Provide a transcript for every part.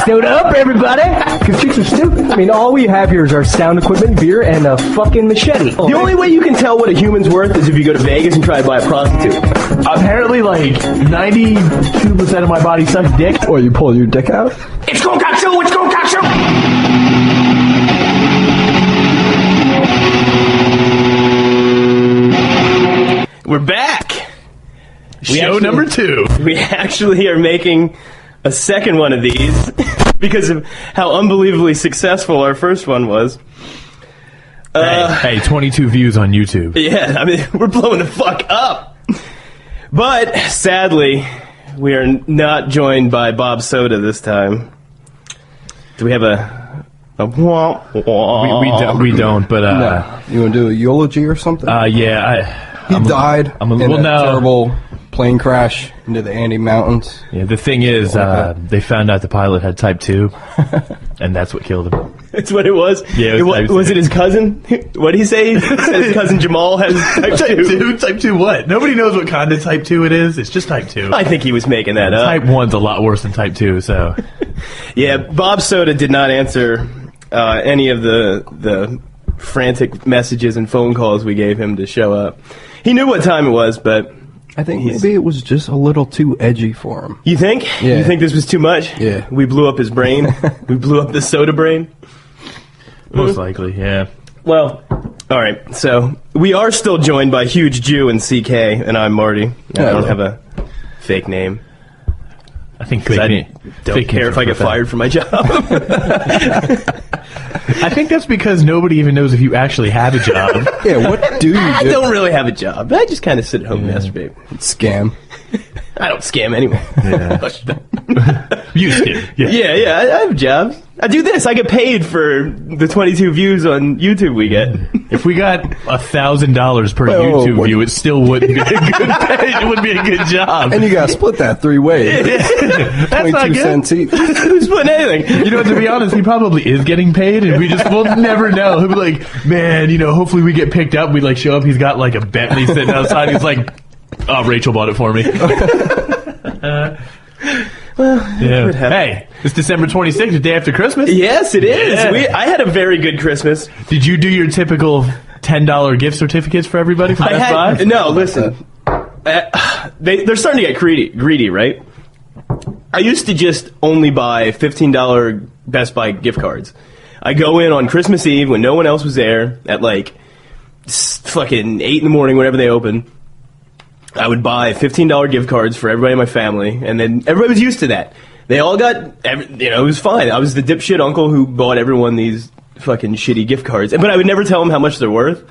Soda up, everybody! Because chicks are stupid. I mean, all we have here is our sound equipment, beer, and a fucking machete. The only way you can tell what a human's worth is if you go to Vegas and try to buy a prostitute. Apparently, like, 92% of my body sucks dick. Or you pull your dick out? It's ColdCoxxx! It's ColdCoxxx! We're back! Show number 2. We actually are making a second one of these because of how unbelievably successful our first one was. Hey, 22 views on YouTube. Yeah, I mean, we're blowing the fuck up. But, sadly, we are not joined by Bob Soda this time. Do we have a We don't, but No. You want to do a eulogy or something? yeah, he died I'm a in little a terrible plane crash into the Andes Mountains. Yeah, the thing is, they found out the pilot had type 2, and that's what killed him. That's what it was? Yeah, was it his cousin? What did he say? He said his cousin Jamal has type 2. Type 2 what? Nobody knows what kind of type 2 it is. It's just type 2. I think he was making that up. Type 1's a lot worse than type 2, so. Yeah, Bob Soda did not answer any of the frantic messages and phone calls we gave him to show up. He knew what time it was, but... I think maybe it was just a little too edgy for him. You think? Yeah. You think this was too much? Yeah. We blew up his brain? We blew up the soda brain? Most likely, yeah. Well, all right. So we are still joined by Huge Jew and CK, and I'm Marty. I don't have a fake name. I think I don't care if I get fired from my job. I think that's because nobody even knows if you actually have a job. Yeah, what do you do? I don't really have a job. I just kind of sit at home and masturbate. Scam. I don't scam anyone. Yeah. You scam. Yeah, I have jobs. I do this. I get paid for the 22 views on YouTube we get. If we got $1,000 per YouTube view, it still wouldn't be a good pay. It wouldn't be a good job. And you got to split that 3 ways. That's 22 not good. cents each. Who's putting anything? You know, to be honest, he probably is getting paid, and we'll never know. He'll be like, man, you know, hopefully we get picked up. We'd like show up. He's got like a Bentley sitting outside. He's like, oh, Rachel bought it for me. Well, yeah. Hey, it's December 26th, the day after Christmas. Yes, it is. Yeah. I had a very good Christmas. Did you do your typical $10 gift certificates for everybody from Best Buy? No, listen. They're starting to get greedy, right? I used to just only buy $15 Best Buy gift cards. I go in on Christmas Eve when no one else was there at like fucking 8 in the morning, whenever they open. I would buy $15 gift cards for everybody in my family, and then everybody was used to that. They all got, it was fine. I was the dipshit uncle who bought everyone these fucking shitty gift cards, but I would never tell them how much they're worth.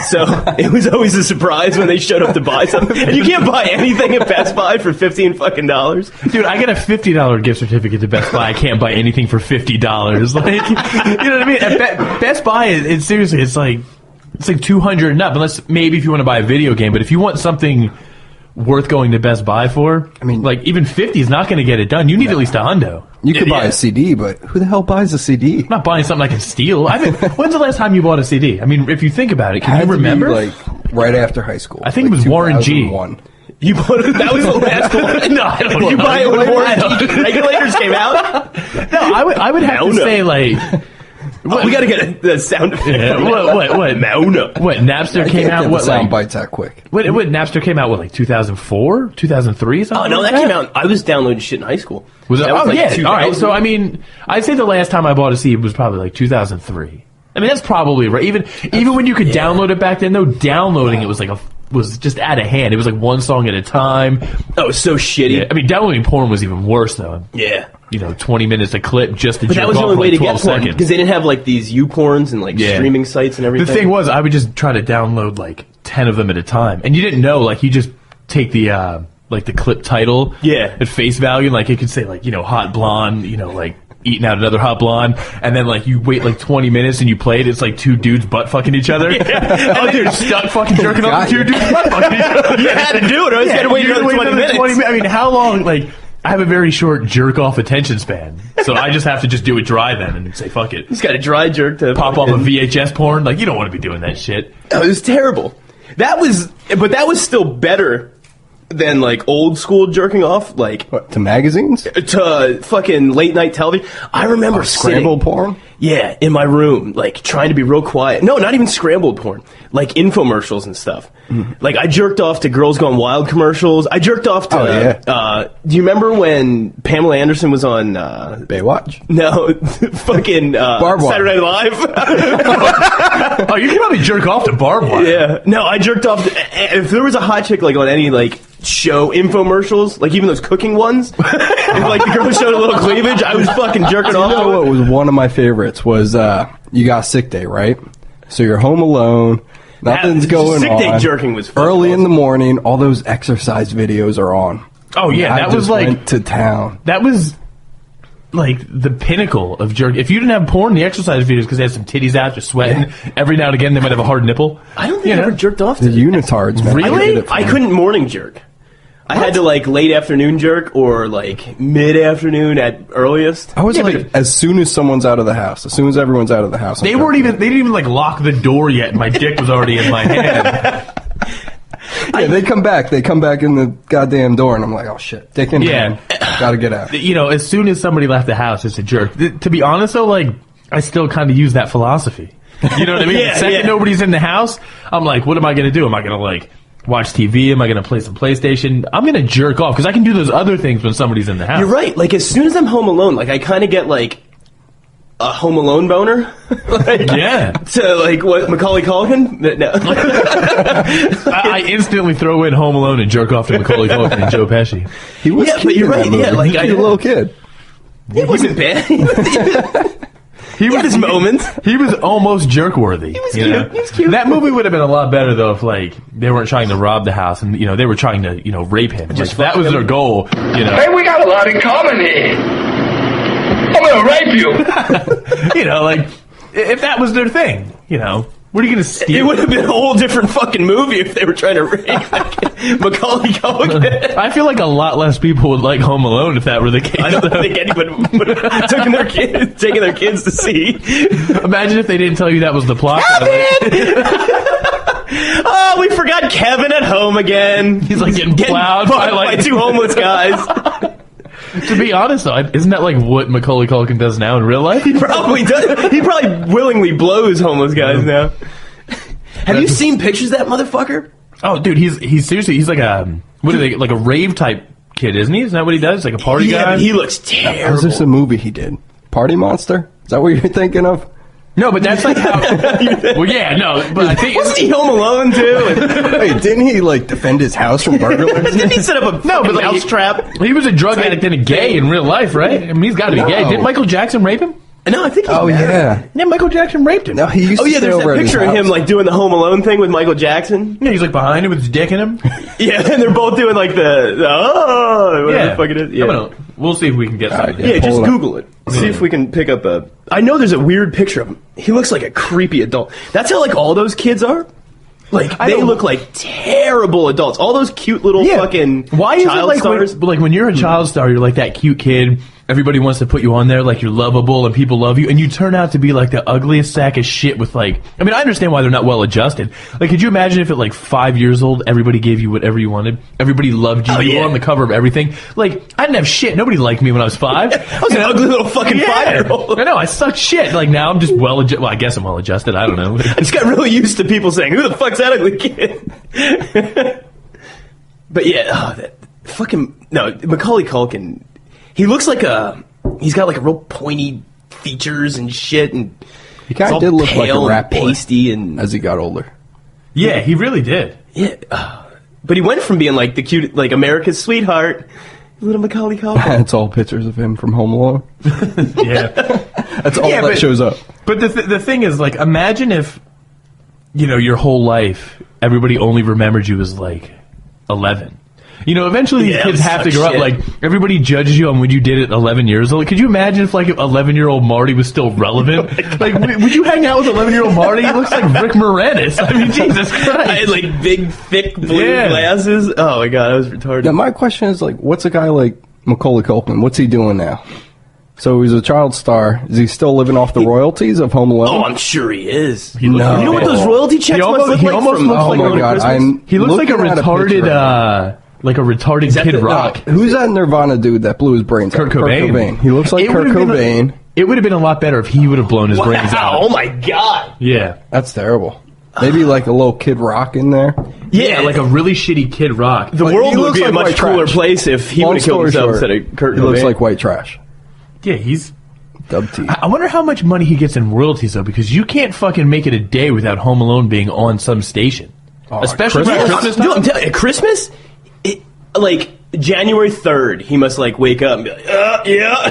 So it was always a surprise when they showed up to buy something. And you can't buy anything at Best Buy for $15 fucking dollars. Dude, I get a $50 gift certificate to Best Buy. I can't buy anything for $50. Like, you know what I mean? At Best Buy, it's seriously, it's like $200 and up, unless maybe if you want to buy a video game. But if you want something worth going to Best Buy for, I mean, like even 50 is not going to get it done. You need at least $100. You could buy a CD, but who the hell buys a CD? I'm not buying something I can steal. When's the last time you bought a CD? I mean, if you think about it, can you remember? Like right after high school. I think it was Warren G. You bought it, that was the last one. No, I don't know. You buy it when Warren G. regulators came out? No, I would have to say like. We gotta get the sound effect. Yeah, what? No. What, Napster came out? What, sound like, bites that quick? What, Napster came out, what, like 2004? 2003? Something Oh, no, like that came out. I was downloading shit in high school. Was it? That was Oh, like yeah. All right. So, I mean, I'd say the last time I bought a CD was probably like 2003. I mean, that's probably right. Even when you could download it back then, though, downloading it was just out of hand. It was like one song at a time. Oh, it was so shitty. Yeah. I mean, downloading porn was even worse, though. Yeah. 20 minutes a clip just to But jerk that was the off only for way like to 12 get porn, seconds. because they didn't have like these U-porns and like streaming sites and everything. The thing was, I would just try to download like 10 of them at a time, and you didn't know, like, you just take the like the clip title at face value, and like it could say like hot blonde, like eating out another hot blonde, and then like you wait like 20 minutes and you play it, it's like two dudes butt fucking each other. And you're stuck fucking jerking off two dudes butt fucking each other. You had to do it, or you had to wait another 20 minutes. I mean, how long? Like, I have a very short jerk off attention span, so I just have to just do it dry then and say fuck it. He's got a dry jerk to pop off a VHS porn. Like, you don't want to be doing that shit. Oh, it was terrible. But that was still better than like old school jerking off, like What, to magazines? to fucking late night television. I remember Scrambled sitting, porn? yeah, in my room, like trying to be real quiet. No, not even scrambled porn, like infomercials and stuff. Like I jerked off to Girls Gone Wild commercials. I jerked off to. Do you remember when Pamela Anderson was on Baywatch? No, fucking Barbed Wire. Saturday Night Live? Oh, you can probably jerk off to barbed wire. Yeah. No, I jerked off. If there was a hot chick like on any like show infomercials, like even those cooking ones, if like the girl showed a little cleavage, I was fucking jerking off. You know what was one of my favorites was you got sick day, right? So you're home alone, nothing's going sick on. day jerking was fucking early in the awesome. morning. All those exercise videos are on. Oh yeah, I that was just like went to town. that was like the pinnacle of jerk. If you didn't have porn, the exercise videos because they had some titties out, just sweating. Every now and again, they might have a hard nipple. I don't think I ever jerked off to The unitards, man. Really? I did it for I them. couldn't morning jerk. I had to like late afternoon jerk or like mid afternoon at earliest. I was Yeah, like, but- as soon as someone's out of the house, as soon as everyone's out of the house. They didn't even like lock the door yet, and my dick was already in my hand. Yeah, they come back. They come back in the goddamn door, and I'm like, oh shit, dick in hand. Gotta get out. You know, as soon as somebody left the house, it's a jerk. To be honest, though, like I still kind of use that philosophy. You know what I mean? Yeah, the second yeah. nobody's in the house, I'm like, what am I going to do? Am I going to like watch TV? Am I going to play some PlayStation? I'm going to jerk off because I can do those other things when somebody's in the house. You're right. Like as soon as I'm home alone, like I kind of get like a Home Alone boner. Like, Yeah. To like what Macaulay Culkin? No. I instantly throw in Home Alone and jerk off to Macaulay Culkin and Joe Pesci. He was Yeah, cute but you're in that right, movie. yeah, like, He was a I- little kid. He wasn't bad. He had his moments. He was almost jerk worthy. He was cute. He was cute. That movie would have been a lot better though if like they weren't trying to rob the house and they were trying to rape him. Just Like, that fuck was him. their goal. Hey, we got a lot in common here. I'm gonna rape you. Like if that was their thing. What are you going to It steal? would have been a whole different fucking movie if they were trying to rape Macaulay Culkin. I feel like a lot less people would like Home Alone if that were the case. I don't think anybody would have taken their kids to see. Imagine if they didn't tell you that was the plot. Oh, we forgot Kevin at home again. He's like getting plowed fucked by two homeless guys. To be honest, though, isn't that like what Macaulay Culkin does now in real life? He probably does. He probably willingly blows homeless guys now. Have you seen pictures of that motherfucker? Oh, dude, he's seriously, he's like like a rave type kid, isn't he? Isn't that what he does? Like a party Yeah, guy? but he looks terrible. Was this a movie he did? Party Monster? Is that what you're thinking of? No, but that's like how. Well, yeah, no, but I think Wasn't he home alone too? Wait, didn't he like defend his house from burglars? Didn't he set up a no, but like, mouse trap? he was a drug addict and a gay in real life, right? I mean, he's got to be gay. No. Didn't Michael Jackson rape him? No, I think he's Oh married. yeah. Yeah, Michael Jackson raped him. No, he used Oh to yeah, stay there's over that at his picture of him house. like doing the Home Alone thing with Michael Jackson. Yeah, he's like behind him with his dick in him. Yeah, and they're both doing like whatever the fuck it is. Yeah, I'm gonna- we'll see if we can get something. yeah, just Hold on. Google it. See if we can pick up a. I know there's a weird picture of him. He looks like a creepy adult. That's how like all those kids are. Like they look like terrible adults. All those cute little fucking Why is child it like stars. when you're a child star, you're like that cute kid. Everybody wants to put you on there, like you're lovable and people love you, and you turn out to be like the ugliest sack of shit with like. I mean, I understand why they're not well adjusted. Like, could you imagine if at like 5 years old, everybody gave you whatever you wanted, everybody loved you, Oh, you yeah. were on the cover of everything. Like, I didn't have shit. Nobody liked me when I was 5. I was an ugly little fucking 5-year-old. I know. I sucked shit. Like now, I'm just well adjusted. Well, I guess I'm well adjusted. I don't know. I just got really used to people saying, "Who the fuck's that ugly kid?" But yeah, that fucking Macaulay Culkin. He looks like he's got like a real pointy features and shit, and He kind it's of all did look like pale a and rat boy pasty, and as he got older. Yeah, he really did. yeah. But he went from being like the cute, like America's sweetheart, little Macaulay Culkin. It's all pictures of him from Home Alone. Yeah. That's all Yeah, that but- shows up. But the thing is, like, imagine if, your whole life, everybody only remembered you as, like, 11. Eventually these Yeah, kids have to such grow up. shit. Like, everybody judges you on what you did at 11 years old. Could you imagine if, like, 11-year-old Marty was still relevant? Like, would you hang out with 11-year-old Marty? He looks like Rick Moranis. I mean, Jesus Christ. I had like big, thick blue Yeah. glasses. Oh my god, I was retarded. Now my question is like, what's a guy like Macaulay Culkin? What's he doing now? So he's a child star. Is he still living off the royalties of Home Alone? Oh, I'm sure he is. He looks No. like You know what those royalty checks He must almost- look he like almost from looks Oh like my Home Alone god! Christmas? I'm He looks like a looking at retarded, picture of him. like a retarded Kid Rock. Who's that Nirvana dude that blew his brains out? Kurt Cobain. He looks like Kurt Cobain. It would have been a lot better if he would have blown his brains out. Oh my god. Yeah. That's terrible. Maybe like a little Kid Rock in there. Yeah, like a really shitty Kid Rock. The world would be a much cooler place if he would have killed himself instead of Kurt Cobain. He looks like white trash. Yeah, he's... Dub T. I wonder how much money he gets in royalties, though, because you can't fucking make it a day without Home Alone being on some station. Especially Christmas? around Christmas time. Dude, I'm telling you, at Christmas, like January 3rd, he must like wake up and be like, yeah.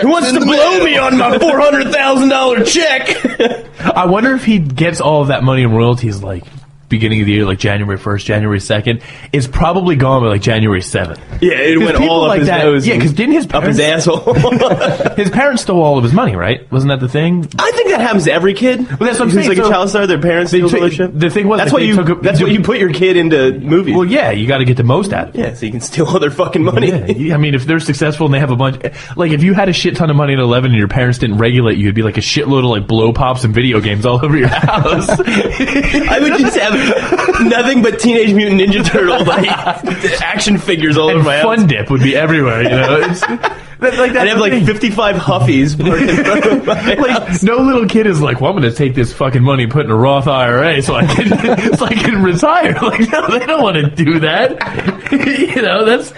Who wants to blow me on my $400,000 check? I wonder if he gets all of that money in royalties, like, beginning of the year, like January 1st, January 2nd, is probably gone by like January 7th. Yeah, it went all up like his nose. Yeah, because didn't his up parents... his asshole. His parents stole all of his money, right? Wasn't that the thing? I think that happens to every kid. Well, that's what I'm Who's saying. like So a child star, their parents steal all their shit. The thing was... That's why you put your kid into movies. Well, yeah, you got to get the most out of it. Yeah, so you can steal all their fucking money. Yeah, I mean, if they're successful and they have a bunch... Like, if you had a shit ton of money at 11 and your parents didn't regulate you, it'd be like a shitload of, like, blow pops and video games all over your house. I would just have nothing but Teenage Mutant Ninja Turtle, like, action figures all over my house. Fun Dip would be everywhere, you know? I'd have, like, 55 Huffies parked in front of my house. No little kid is like, well, I'm going to take this fucking money and put in a Roth IRA so I can retire. Like, no, they don't want to do that. You know, that's...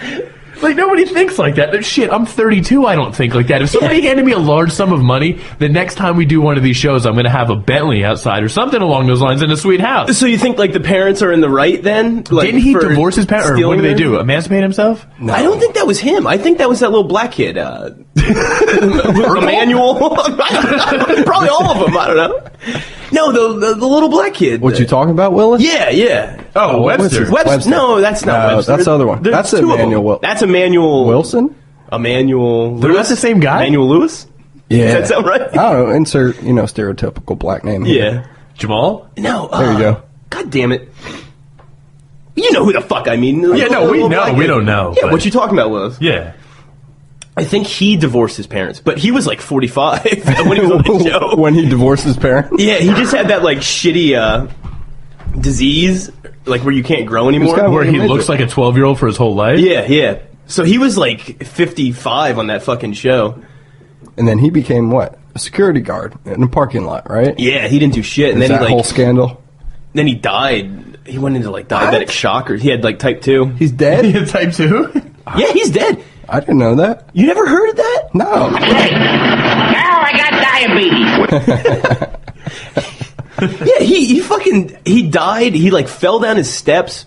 Like, nobody thinks like that. Shit, I'm 32, I don't think like that. If somebody handed me a large sum of money, the next time we do one of these shows, I'm going to have a Bentley outside or something along those lines in a sweet house. So you think, like, the parents are in the right then? Like, didn't he divorce his parents? Or what did they do? Emancipate himself? No. I don't think that was him. I think that was that little black kid. Emmanuel? Probably all of them, I don't know. No, the little black kid. What you talking about, Willis? Yeah. Oh, Webster. Webster. No, that's not Webster. That's the other one. That's Emmanuel. That's Emmanuel Wilson? Emmanuel They're Lewis? not the same guy? Emmanuel Lewis? Yeah. Does that sound right? I don't know. Insert, stereotypical black name here. Yeah. Jamal? No. There you go. God damn it. You know who the fuck I mean. Yeah, no, we know. We don't know. Yeah, what you talking about, Willis? Yeah. I think he divorced his parents, but he was like 45 when he was on the show. When he divorced his parents? Yeah, he just had that like shitty disease, like where you can't grow anymore. Where he looks like a 12-year-old for his whole life? Yeah. So he was like 55 on that fucking show. And then he became what? A security guard in a parking lot, right? Yeah, he didn't do shit. And then that whole scandal? Then he died. He went into like diabetic shock, or he had like type 2. He's dead? He had type 2? Yeah, he's dead. I didn't know that. You never heard of that? No. Now I got diabetes. Yeah, he died. He like fell down his steps.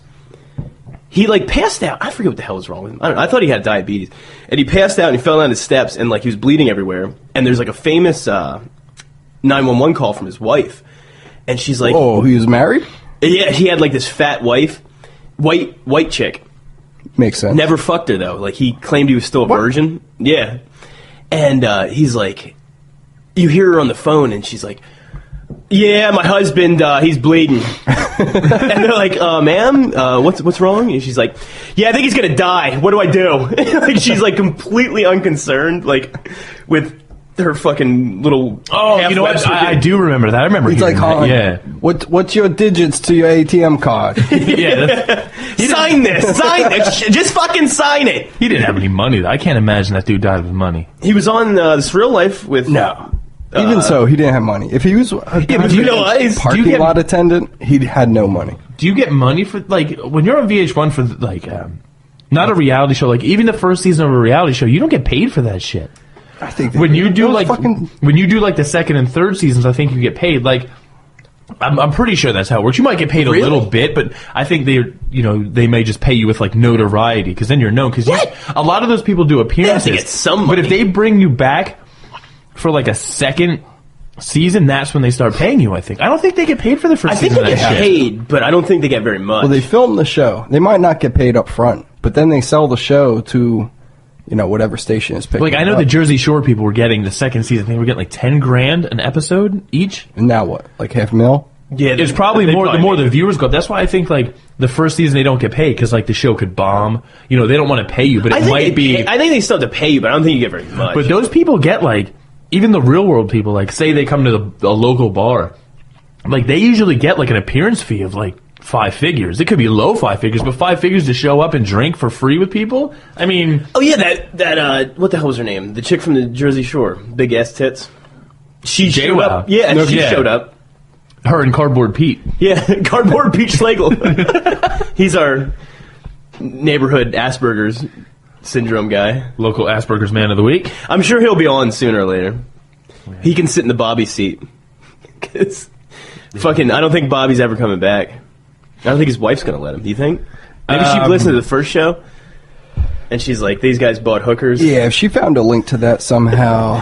He like passed out. I forget what the hell was wrong with him. I don't know. I thought he had diabetes. And he passed out and he fell down his steps and like he was bleeding everywhere. And there's like a famous 911 call from his wife. And she's like, oh, he was married? Yeah, he had like this fat wife, white chick. Makes sense. Never fucked her though. Like he claimed he was still a virgin. Yeah. And he's like, you hear her on the phone and she's like, yeah, my husband, he's bleeding. And they're like, ma'am, what's wrong? And she's like, yeah, I think he's gonna die. What do I do? Like she's like completely unconcerned, like with her fucking little. Oh, you know what? I do remember that. I remember. He's like, that. Yeah. What's your digits to your ATM card? Yeah. Sign this. Just fucking sign it. He didn't have any money, though. I can't imagine that dude died with money. He was on This Real Life with. No. Even so, he didn't have money. If he was a but you know what? parking lot attendant, he had no money. Do you get money for, like, when you're on VH1 for, like, not a reality show, like, even the first season of a reality show, you don't get paid for that shit. I think when you do like the second and third seasons, I think you get paid. Like, I'm pretty sure that's how it works. You might get paid a little bit, but I think they may just pay you with like notoriety because then you're known. Because a lot of those people do appearances. They have to get some money. But if they bring you back for like a second season, that's when they start paying you. I think. I don't think they get paid for the first season. I think they get paid, but I don't think they get very much. Well, they film the show. They might not get paid up front, but then they sell the show to. Whatever station is picking. Like, I know the Jersey Shore people were getting the second season. I think they were getting like $10,000 an episode each. And now what? Like $500,000? Yeah, it's probably more. The more the viewers go up. That's why I think like the first season they don't get paid because like the show could bomb. They don't want to pay you, but it might be. I think they still have to pay you, but I don't think you get very much. But those people get like even the real world people. Like say they come to a local bar, like they usually get like an appearance fee of like 5 figures. It could be low 5 figures, but 5 figures to show up and drink for free with people? I mean... Oh, yeah, that what the hell was her name? The chick from the Jersey Shore. Big ass tits. She showed up. Yeah, she showed up. Her and Cardboard Pete. Yeah, Cardboard Pete Schlegel. He's our neighborhood Asperger's syndrome guy. Local Asperger's Man of the Week. I'm sure he'll be on sooner or later. He can sit in the Bobby seat. Because fucking, I don't think Bobby's ever coming back. I don't think his wife's going to let him. Do you think? Maybe she listened to the first show, and she's like, these guys bought hookers. Yeah, if she found a link to that somehow,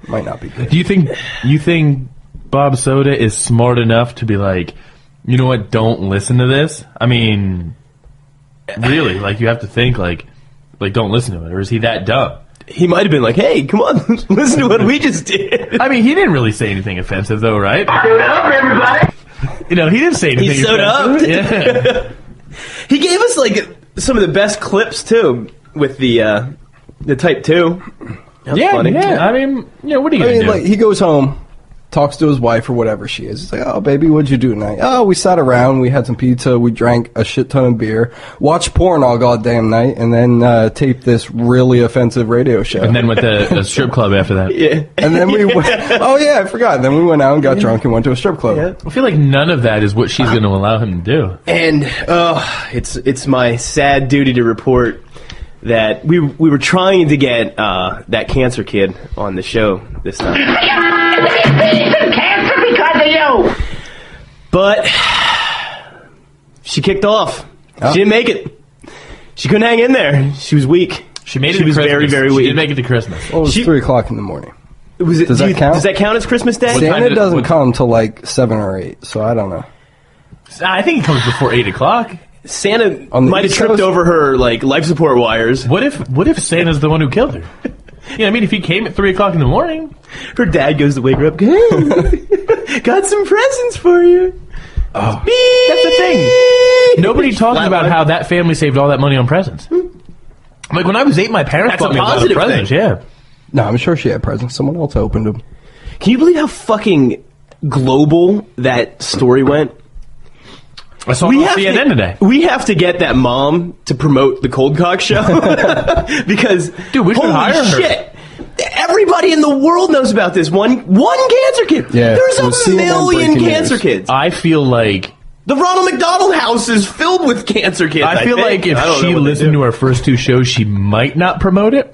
might not be good. Do you think Bob Soda is smart enough to be like, you know what, don't listen to this? I mean, really, like, you have to think, like don't listen to it, or is he that dumb? He might have been like, hey, come on, listen to what we just did. I mean, he didn't really say anything offensive, though, right? Shut up, everybody! You know, he didn't say anything offensive. Yeah. He gave us, like, some of the best clips, too, with the Type 2. That's funny. Yeah, I mean, you know, what are you going to do? Like, he goes home, talks to his wife or whatever she is. He's like, oh, baby, what'd you do tonight? Oh, we sat around, we had some pizza, we drank a shit ton of beer, watched porn all goddamn night, and then taped this really offensive radio show. And then went to a strip club after that. Yeah. And then we went, oh, yeah, I forgot. Then we went out and got drunk and went to a strip club. Yeah. I feel like none of that is what she's going to allow him to do. And it's my sad duty to report that we were trying to get that cancer kid on the show this time. Cancer because of you! But she kicked off. Oh. She didn't make it. She couldn't hang in there. She was weak. She made it She to was Christmas. very, very She weak. did make it to Christmas. Well, it was 3 o'clock in the morning. Does that count? Does that count as Christmas Day? Santa doesn't come till like 7 or 8, so I don't know. I think it comes before 8 o'clock. Santa On the might have East tripped Coast? over her like life support wires. What if Santa's the one who killed her? Yeah, I mean, if he came at 3 o'clock in the morning. Her dad goes to wake her up. Hey, got some presents for you. Oh, that's the thing. Nobody talks Flat about line. how that family saved all that money on presents. Like, when I was 8, my parents That's bought a me a lot of positive presents. thing. Yeah. No, I'm sure she had presents. Someone else opened them. Can you believe how fucking global that story went? I saw it on CNN today. We have to get that mom to promote the ColdCoxxx show because, Dude, we should holy hire her. shit. Everybody in the world knows about this one cancer kid. Yeah, There's it was a CNN million breaking cancer news. kids. I feel like The Ronald McDonald House is filled with cancer kids. I feel like if she listened to our first 2 shows, she might not promote it.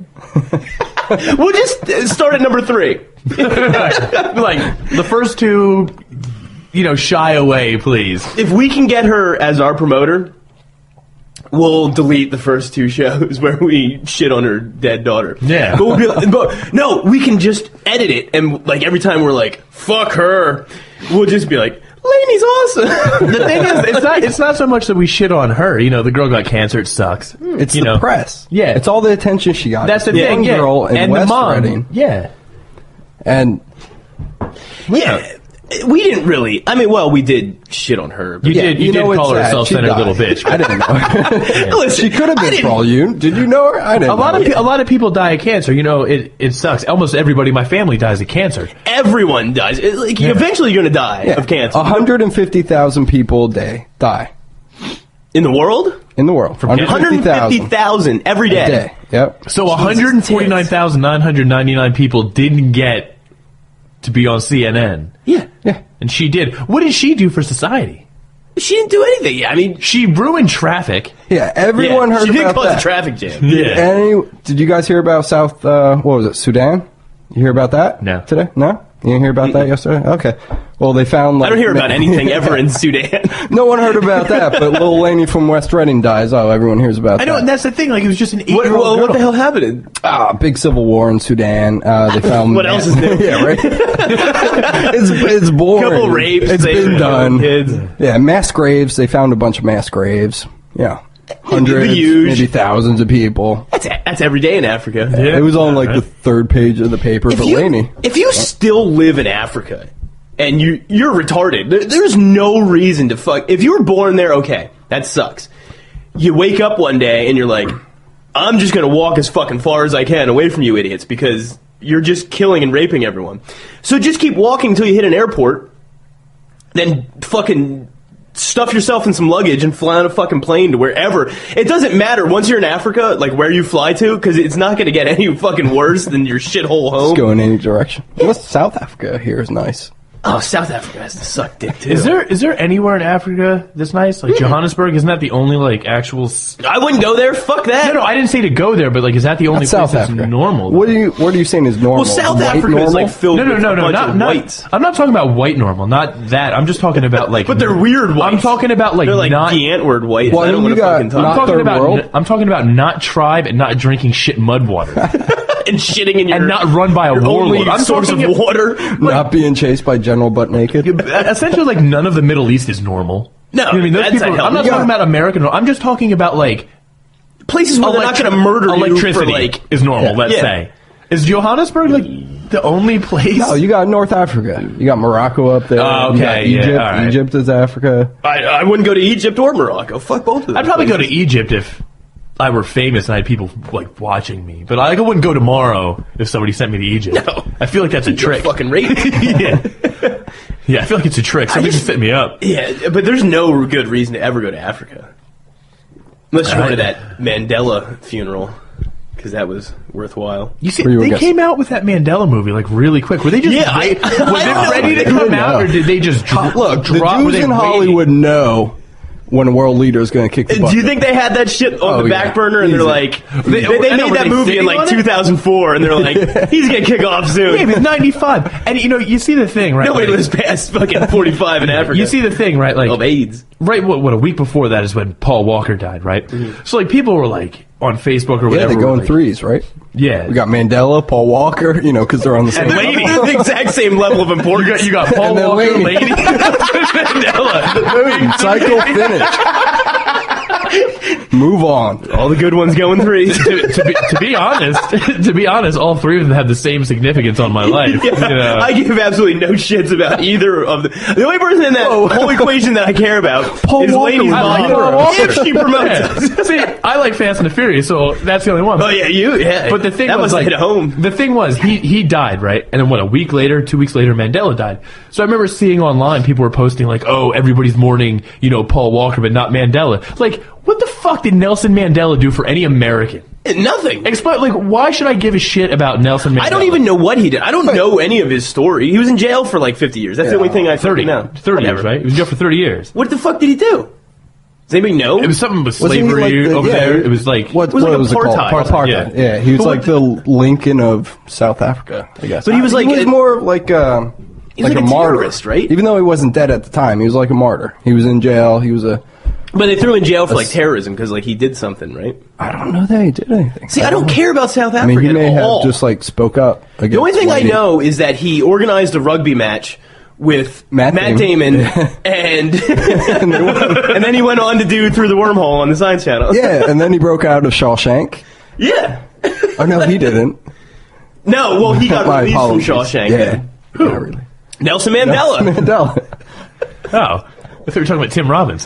We'll just start at number 3. Like, the first 2, shy away, please. If we can get her as our promoter, we'll delete the first 2 shows where we shit on her dead daughter. Yeah. But we'll be no, we can just edit it, and like every time we're like, fuck her, we'll just be like, Lainey's awesome. The thing is, it's not so much that we shit on her. The girl got cancer. It sucks. It's the press. Yeah. It's all the attention she got. That's the Young thing. Yeah. girl in And West the mom. Reading. Yeah. And Yeah. We didn't really. I mean, well, we did shit on her. But You did what's call her a sad? She self-centered died. little bitch. I didn't know. Listen, She could have I been didn't- for all you. Did you know her? I didn't. A lot of people die of cancer. It sucks. Almost everybody in my family dies of cancer. Everyone dies. Eventually, you're going to die of cancer. 150,000 people a day die In the world? in the world. 150,000 every a day. day. Yep. So 149,999 people didn't get to be on CNN. Yeah. Yeah. And she did. What did she do for society? She didn't do anything. I mean, She ruined traffic. Yeah. Everyone heard she did about cause that. a traffic jam. Yeah. Did you guys hear about South? What was it? Sudan? You hear about that? No. Today? No. You didn't hear about that yesterday? Okay. Well, they found. I don't hear about anything ever in Sudan. No one heard about that, but little Laney from West Reading dies. Oh, everyone hears about that. I know, and that's the thing. Like, it was just an 8-year-old girl. What the hell happened? Big civil war in Sudan. They found What else is new? Yeah, right. it's boring. Couple rapes. It's they been were done. Kids. Yeah, mass graves. They found a bunch of mass graves. Yeah, hundreds, The huge. maybe thousands of people. That's every day in Africa. Yeah. It was on like the 3rd page of the paper for Laney. If you still live in Africa and you're retarded, there's no reason to fuck. If you were born there, okay, that sucks. You wake up one day and you're like, I'm just gonna walk as fucking far as I can away from you idiots because you're just killing and raping everyone. So just keep walking until you hit an airport, then fucking stuff yourself in some luggage and fly on a fucking plane to wherever. It doesn't matter once you're in Africa, like where you fly to, because it's not going to get any fucking worse than your shithole home. Just go in any direction. Unless South Africa here is nice. Oh, South Africa has to suck dick too. Is there anywhere in Africa that's nice? Like Johannesburg, isn't that the only like actual? I wouldn't go there. Fuck that. No, I didn't say to go there, but like, is that the only place South that's Africa. normal? What are you saying is normal? Well, South White Africa normal? is like filled with a bunch of not whites. I'm not talking about white normal, not that. I'm just talking about like. But they're weird whites. I'm talking about like They're like not. the Antword whites. Well, I don't you want to got fucking talk. not I'm talking third about. world? I'm talking about not tribe and not drinking shit mud water and shitting in your and not run by a your warlord. only I'm source of talking water. Not being chased by General Butt Naked. essentially like none of the Middle East is normal. No, You know what I mean, those that's people. a hell I'm not of a- talking about American. I'm just talking about like Places where they're not going to murder you electricity for like. is normal. Let's Yeah. say. Is Johannesburg like the only place? No, you got North Africa. You got Morocco up there. Oh, You got okay, yeah, Egypt. all right. Egypt is Africa. I wouldn't go to Egypt or Morocco. Fuck both of them. I'd probably go to Egypt if I were famous and I had people like watching me. But I wouldn't go tomorrow if somebody sent me to Egypt. No. I feel like that's a You're trick. fucking raped. yeah. Yeah, I feel like it's a trick. Somebody just fit me up. Yeah, but there's no good reason to ever go to Africa. Unless you go to that Mandela funeral, because that was worthwhile. You see, Where you were they guessing. came out with that Mandela movie like really quick. Were they just Yeah, was I it don't ready know. to come out, or did they just Look, the drop? were Jews they in waiting? Hollywood know when a world leader is going to kick the butt. Do you think they had that shit on Oh, the yeah. back burner and they're Easy. like, they I know, made were that they movie in sitting like on it? 2004 and they're like, he's gonna kick off soon. Yeah, he was 95, and you see the thing, right? Nobody like, lives past fucking 45 in Africa. You see the thing, right? Like of AIDS. right, what a week before that is when Paul Walker died, right? So like people were like on Facebook or Yeah, whatever. they go in like, threes, right? Yeah, We got Mandela, Paul Walker, because they're on the same And level. Lady. They're the exact same level of importance. you got Paul And then Walker, Lady. Lady, Mandela. Boom, cycle finish. Move on. All the good ones going threes. to be honest, all three of them have the same significance on my life. Yeah, You know? I give absolutely no shits about either of them. The only person in that whole equation that I care about Paul is Walker Lady's was mom. like Paul Walker. If she promotes Yeah. us. See, I like Fast and the Furious, so that's the only one. Oh yeah, yeah. But the thing that was, must like, hit home. the thing was, he died, right? And then what? A week later, 2 weeks later, Mandela died. So I remember seeing online people were posting like, "Oh, everybody's mourning, Paul Walker, but not Mandela." Like, what the fuck did Nelson Mandela do for any American? Nothing. Explain, like, why should I give a shit about Nelson Mandela? I don't even know what he did. I don't know any of his story. He was in jail for like 50 years. That's the only thing I 30 know. 30 years, right? He was in jail for 30 years. What the fuck did he do? Does anybody know? It was something with Wasn't he slavery like the- over yeah, there. It was like What was like was it called? apartheid. Yeah. Yeah, he was But like what the Lincoln of South Africa, I guess. But he was like- he was more like He was like a martyr, terrorist, right? Even though he wasn't dead at the time, he was like a martyr. He was in jail. He was a. But they threw him in jail for like terrorism because like he did something, right? I don't know that he did anything. See, I don't care about South I Africa mean, he may at have all. just like spoke up. The only thing I against know is that he organized a rugby match with Matt Damon, Damon. and and then he went on to do Through the Wormhole on the Science Channel. Yeah, and then he broke out of Shawshank. Yeah. Oh no, he didn't. No, well, he got My released apologies. from Shawshank. Yeah, not really. Nelson Mandela. Mandela. oh, I thought you were talking about Tim Robbins.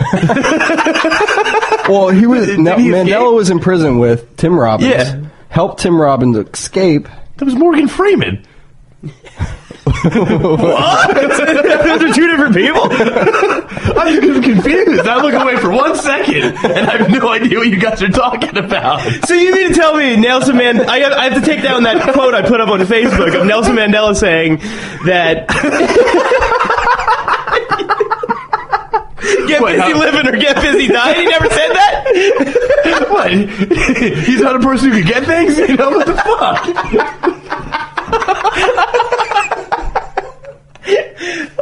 Well, he was. Did he escape? Mandela was in prison with Tim Robbins. Yeah. Helped Tim Robbins escape. That was Morgan Freeman. What? Those are two different people? I'm just confused. I look away for 1 second, and I have no idea what you guys are talking about. So you mean to tell me Nelson Mandela... I have to take down that quote I put up on Facebook of Nelson Mandela saying that... Get busy living or get busy dying. He never said that? What? He's not a person who can get things? What the fuck?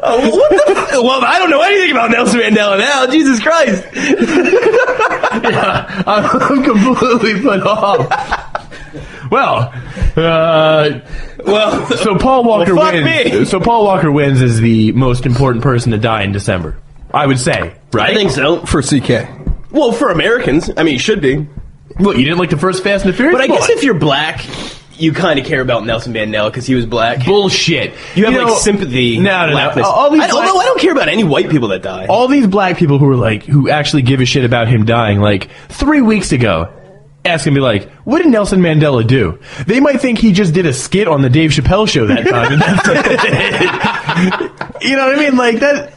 Well, I don't know anything about Nelson Mandela now. Jesus Christ. Yeah, I'm completely put off. Well, so Paul Walker fuck wins. me. So Paul Walker wins as the most important person to die in December. I would say, right? I think so. For CK. Well, for Americans, I mean, it should be. What, you didn't like the first Fast and the Furious? But I guess What? if you're black, you kind of care about Nelson Mandela because he was black. Bullshit. You have like sympathy. No. blackness. All these Although I don't care about any white people that die. all these black people who actually give a shit about him dying, like 3 weeks ago, asking me like, what did Nelson Mandela do? They might think he just did a skit on the Dave Chappelle show that time. And that's it. You know what I mean? Like that.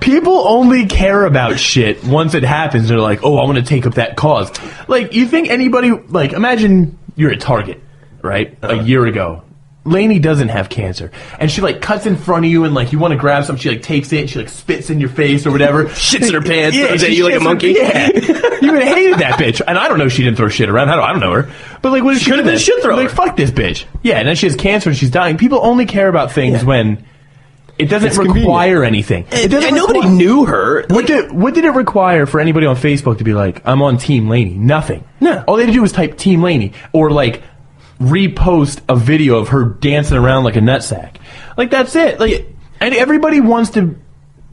People only care about shit once it happens. They're like, oh, I want to take up that cause. Like, you think anybody, like, imagine you're at Target, right? A year ago. Lainey doesn't have cancer. And she, like, cuts in front of you and, like, you want to grab something. She, like, takes it and she, like, spits in your face or whatever. Shits in her pants. Throws at you like a monkey. Yeah. You would have hated that bitch. And I don't know she didn't throw shit around. I don't know her. But, like, what if she could have been shit thrower? Like, fuck this bitch. Yeah, and then she has cancer and she's dying. People only care about things when it doesn't require anything. And nobody knew her. What did it require for anybody on Facebook to be like, I'm on Team Lainey? Nothing. No. All they had to do was type Team Lainey. Or, like, repost a video of her dancing around like a nutsack. Like, that's it. Like, and everybody wants to,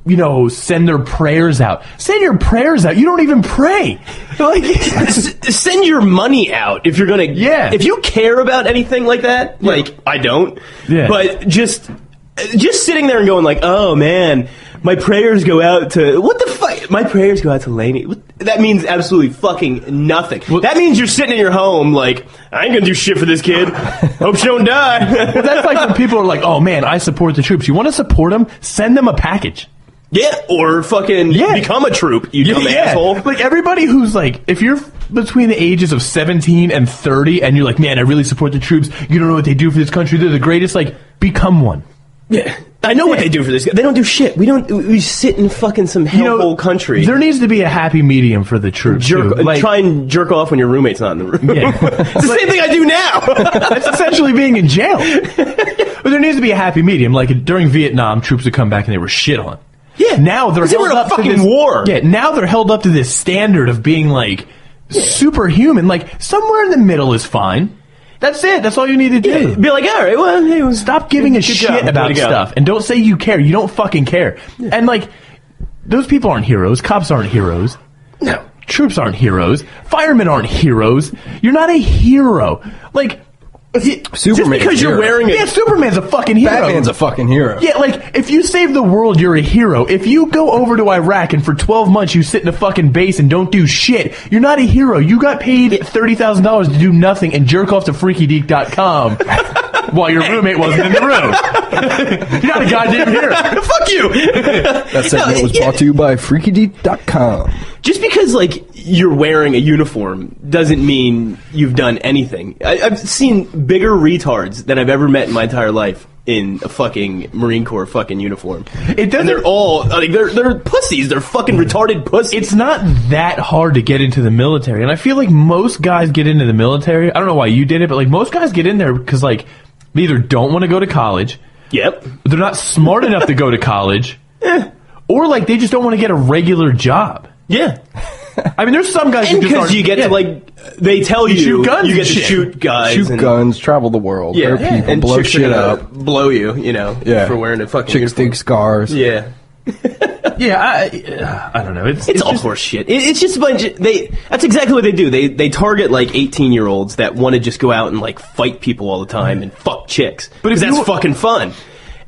you know, send their prayers out. Send your prayers out. You don't even pray. Like, send your money out if you're gonna. Yeah. If you care about anything like that, like I don't. Yeah. But just sitting there and going like, oh man, my prayers go out to what the fuck? My prayers go out to Lainey. That means absolutely fucking nothing. Well, that means you're sitting in your home like, I ain't gonna do shit for this kid. Hope she don't die. Well, that's like when people are like, oh man, I support the troops. You want to support them? Send them a package. Yeah, or fucking become a troop, you dumb asshole. Like, everybody who's like, if you're between the ages of 17 and 30 and you're like, man, I really support the troops, you don't know what they do for this country, they're the greatest, like, become one. Yeah. I know what they do for this. They don't do shit. We sit in fucking some hellhole country. There needs to be a happy medium for the troops. Like, try and jerk off when your roommate's not in the room. Yeah. It's the same thing I do now. That's essentially being in jail. But there needs to be a happy medium. Like, during Vietnam, troops would come back and they were shit on. Yeah. Now they're held in a up fucking to this, war. Yeah, now they're held up to this standard of being, like, superhuman. Like, somewhere in the middle is fine. That's it. That's all you need to do. Yeah, be like, all right, well, hey, stop giving a shit about stuff. And don't say you care. You don't fucking care. Yeah. And, like, those people aren't heroes. Cops aren't heroes. No. Troops aren't heroes. Firemen aren't heroes. You're not a hero. Like, just because you're wearing it. Yeah, Superman's a fucking hero. Batman's a fucking hero. Yeah, like, if you save the world, you're a hero. If you go over to Iraq and for 12 months you sit in a fucking base and don't do shit, you're not a hero. You got paid $30,000 to do nothing and jerk off to freakydeek.com while your roommate wasn't in the room. You're not a goddamn hero. Fuck you. That segment was brought to you by freakydeek.com. Just because, like, you're wearing a uniform doesn't mean you've done anything. I've seen bigger retards than I've ever met in my entire life in a fucking Marine Corps fucking uniform. And they're all, like, they're pussies. They're fucking retarded pussies. It's not that hard to get into the military. And I feel like most guys get into the military. I don't know why you did it, but, like, most guys get in there because, like, they either don't want to go to college. Yep. They're not smart enough to go to college. Or, like, they just don't want to get a regular job. Yeah. I mean, there's some guys who just because you get to, like, they tell you shoot guns, you get to shoot guys, shoot guns, travel the world, hurt people, and blow shit up, blow you, you know, for wearing a fucking chicks dig scars. Yeah. I don't know. It's all just horse shit. It's just a bunch of, that's exactly what they do. They target, like, 18-year-olds that want to just go out and, like, fight people all the time and fuck chicks. But if that's fucking fun.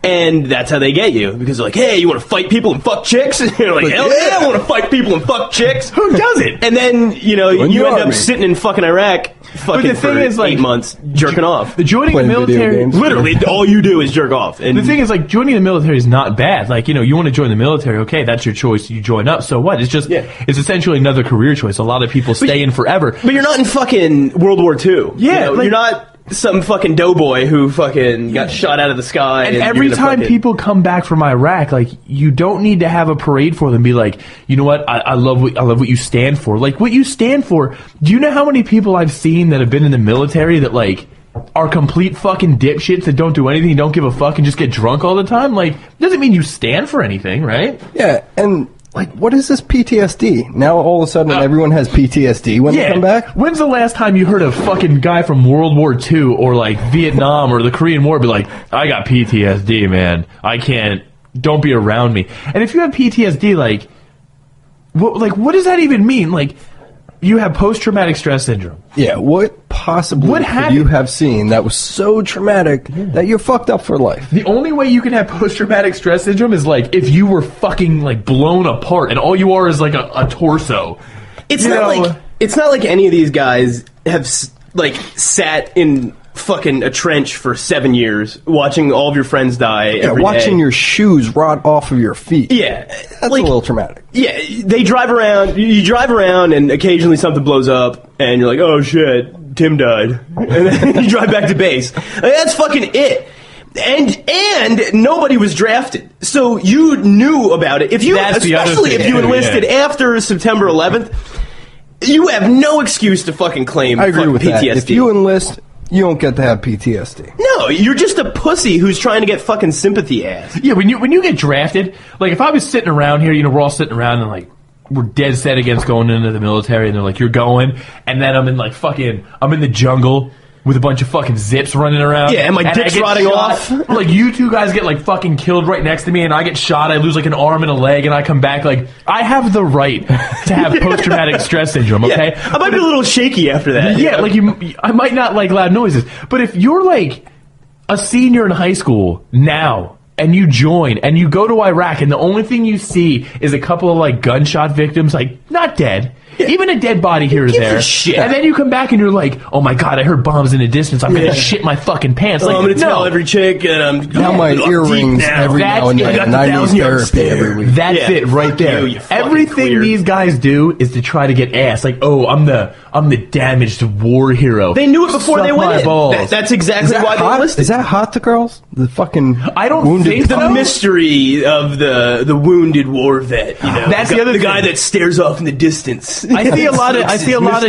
And that's how they get you. Because they're like, hey, you want to fight people and fuck chicks? And you're like, hell yeah, I want to fight people and fuck chicks. Who does it? And then, you know, you end up sitting in fucking Iraq fucking for 8 months jerking off. Joining the military, literally, all you do is jerk off. And the thing is, like, joining the military is not bad. Like, you know, you want to join the military, okay, that's your choice. You join up, so what? It's just, it's essentially another career choice. A lot of people stay in forever. But you're not in fucking World War II. Yeah. You know, like, you're not some fucking doughboy who fucking got shot out of the sky. And every time people come back from Iraq, like, you don't need to have a parade for them. Be like, you know what? I love what you stand for. Like, what you stand for. Do you know how many people I've seen that have been in the military that, like, are complete fucking dipshits that don't do anything, don't give a fuck, and just get drunk all the time? Like, doesn't mean you stand for anything, right? Yeah, and, like, what is this PTSD? Now all of a sudden everyone has PTSD when they come back? When's the last time you heard a fucking guy from World War II or, like, Vietnam or the Korean War be like, I got PTSD, man. I can't. Don't be around me. And if you have PTSD, like, what does that even mean? Like, you have post-traumatic stress syndrome. Yeah, what possibly could you have seen that was so traumatic that you're fucked up for life? The only way you can have post-traumatic stress syndrome is, like, if you were fucking, like, blown apart and all you are is, like, a torso. It's not like any of these guys have, like, sat in fucking a trench for 7 years, watching all of your friends die every watching day. your shoes rot off of your feet. Yeah. That's a little traumatic. Yeah, they drive around, you drive around, and occasionally something blows up, and you're like, oh shit, Tim died. And then you drive back to base. That's fucking it. And nobody was drafted, so you knew about it. Especially if you enlisted after September 11th, you have no excuse to fucking claim I agree with PTSD. that. If you enlist, you don't get to have PTSD. No, you're just a pussy who's trying to get fucking sympathy ass. Yeah, when you get drafted, like if I was sitting around here, we're all sitting around and like we're dead set against going into the military, and they're like, you're going, and then I'm in the jungle with a bunch of fucking zips running around. Yeah, and my dick's rotting off. Like, you two guys get, like, fucking killed right next to me, and I get shot, I lose, like, an arm and a leg, and I come back, like, I have the right to have post-traumatic stress syndrome, okay? Yeah, I might be a little shaky after that. Yeah, like, I might not like loud noises, but if you're, like, a senior in high school now, and you join, and you go to Iraq, and the only thing you see is a couple of, like, gunshot victims, like, not dead. Yeah. Even a dead body here or there. Shit. And then you come back and you're like, oh my god, I heard bombs in the distance. I'm gonna shit my fucking pants. Like, I'm gonna tell every chick, and I'm now my earrings every now and then, and I need therapy every week. That's it right there. You Everything queer. these guys do is to try to get ass. Like, oh, I'm the damaged war hero. They knew it before Suck they went my in. balls. That's exactly why they enlisted. Is that hot to girls? The fucking I don't wounded think so. The mystery of the wounded war vet, you know. That's the other the guy thing. that stares off in the distance. I see a lot of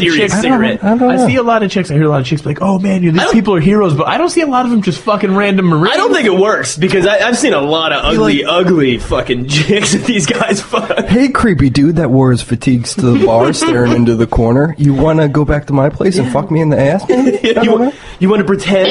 chicks. Cigarette. I see a lot of chicks. I hear a lot of chicks be like, "Oh man, these people are heroes," but I don't see a lot of them just fucking random Marines. I don't think it works because I've seen a lot of ugly fucking chicks that these guys fuck. Hey, creepy dude that wore his fatigues to the bar, staring into the corner. You want to go back to my place and fuck me in the ass, man? You want to pretend?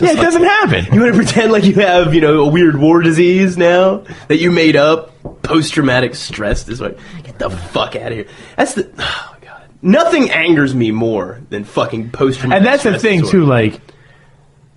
Yeah, it doesn't happen. You want to pretend like you have, a weird war disease now that you made up? Post-traumatic stress disorder. Get the fuck out of here. Oh my god. Nothing angers me more than fucking post-traumatic stress And that's the thing disorder. too. Like,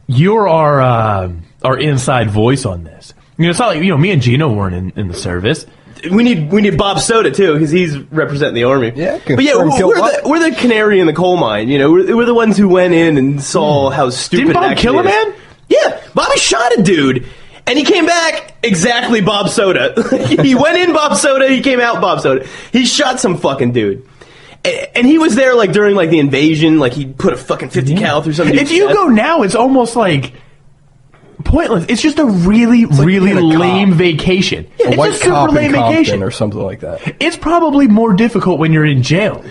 you're our inside voice on this. It's not like me and Gino weren't in the service. We need Bob Soda too because he's representing the army. Yeah, but yeah, we're the canary in the coal mine. We're the ones who went in and saw how stupid. Didn't Bob kill a man? Yeah, Bobby shot a dude, and he came back exactly Bob Soda. He went in Bob Soda, he came out Bob Soda. He shot some fucking dude. And he was there during the invasion, he put a fucking 50 cal through something. If you go now, it's almost like pointless. It's just a really lame vacation. A It's white a super cop in lame Compton vacation or something like that. It's probably more difficult when you're in jail.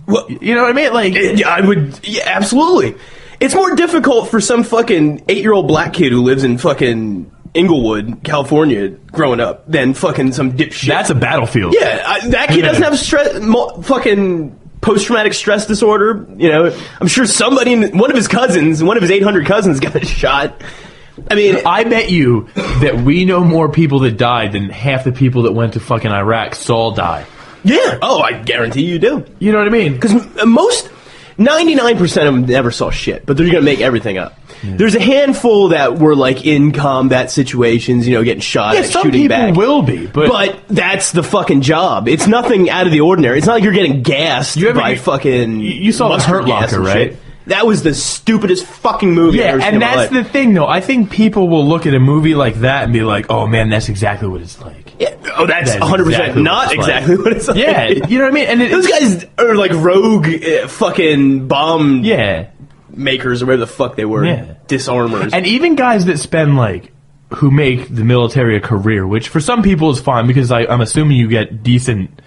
Well, you know what I mean? I would, absolutely. It's more difficult for some fucking 8-year-old black kid who lives in fucking Inglewood, California, growing up, than fucking some dipshit. That's a battlefield. Yeah, that kid doesn't have fucking post-traumatic stress disorder. I'm sure somebody, one of his 800 cousins got shot. I mean, I bet you that we know more people that died than half the people that went to fucking Iraq saw die. Yeah. Oh, I guarantee you do. You know what I mean? Because 99% of them never saw shit, but they're going to make everything up. Yeah. There's a handful that were in combat situations, getting shot at, some shooting people back. will be, but that's the fucking job. It's nothing out of the ordinary. It's not like you're getting gassed by fucking. You saw the Hurt Locker, right? Shit. That was the stupidest fucking movie I've ever seen in my life. And that's the thing, though. I think people will look at a movie like that and be like, "Oh man, that's exactly what it's like." Yeah. Oh, that's 100% not exactly what it's like. Yeah, you know what I mean. And those guys are rogue fucking bomb. Yeah. Makers or whatever the fuck they were. Yeah. Disarmers. And even guys that spend who make the military a career, which for some people is fine because I'm assuming you get decent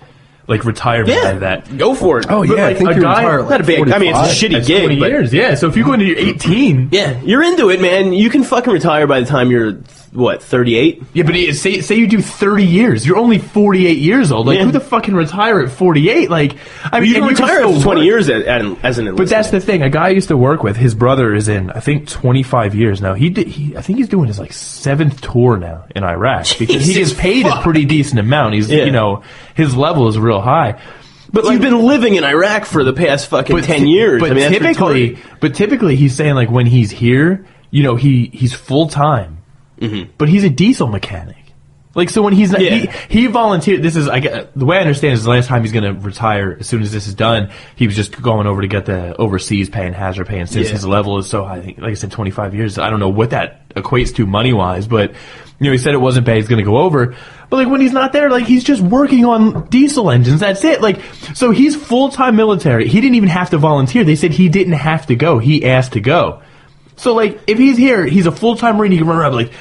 retirement out of that. Go for it. Oh yeah, I think a you guy, retire not a big. I mean, it's a shitty gig. 20 years, yeah. So if you go into your 18, yeah, you're into it, man. You can fucking retire by the time you're 38. Yeah, but say you do 30 years, you're only 48 years old. Who the fuck can retire at 48? I mean, you can retire after 20 years as an enlistment. But that's the thing. A guy I used to work with, his brother is in, I think, 25 years now. I think he's doing his 7th tour now in Iraq because he gets paid a pretty decent amount. He's his level is real high. But you've been living in Iraq for the past fucking 10 years. But typically he's saying when he's here, he's full time. Mm-hmm. But he's a diesel mechanic. Like, so when he's not, he volunteered. This is, the way I understand is the last time he's going to retire, as soon as this is done, he was just going over to get the overseas pay and hazard pay. And since his level is so high, I think, like I said, 25 years, I don't know what that equates to money-wise, but, you know, he said it wasn't bad, he's going to go over. But, like, when he's not there, like, he's just working on diesel engines, that's it. Like, so he's full-time military. He didn't even have to volunteer. They said he didn't have to go. He asked to go. So, like, if he's here, he's a full-time Marine, he can run around, like,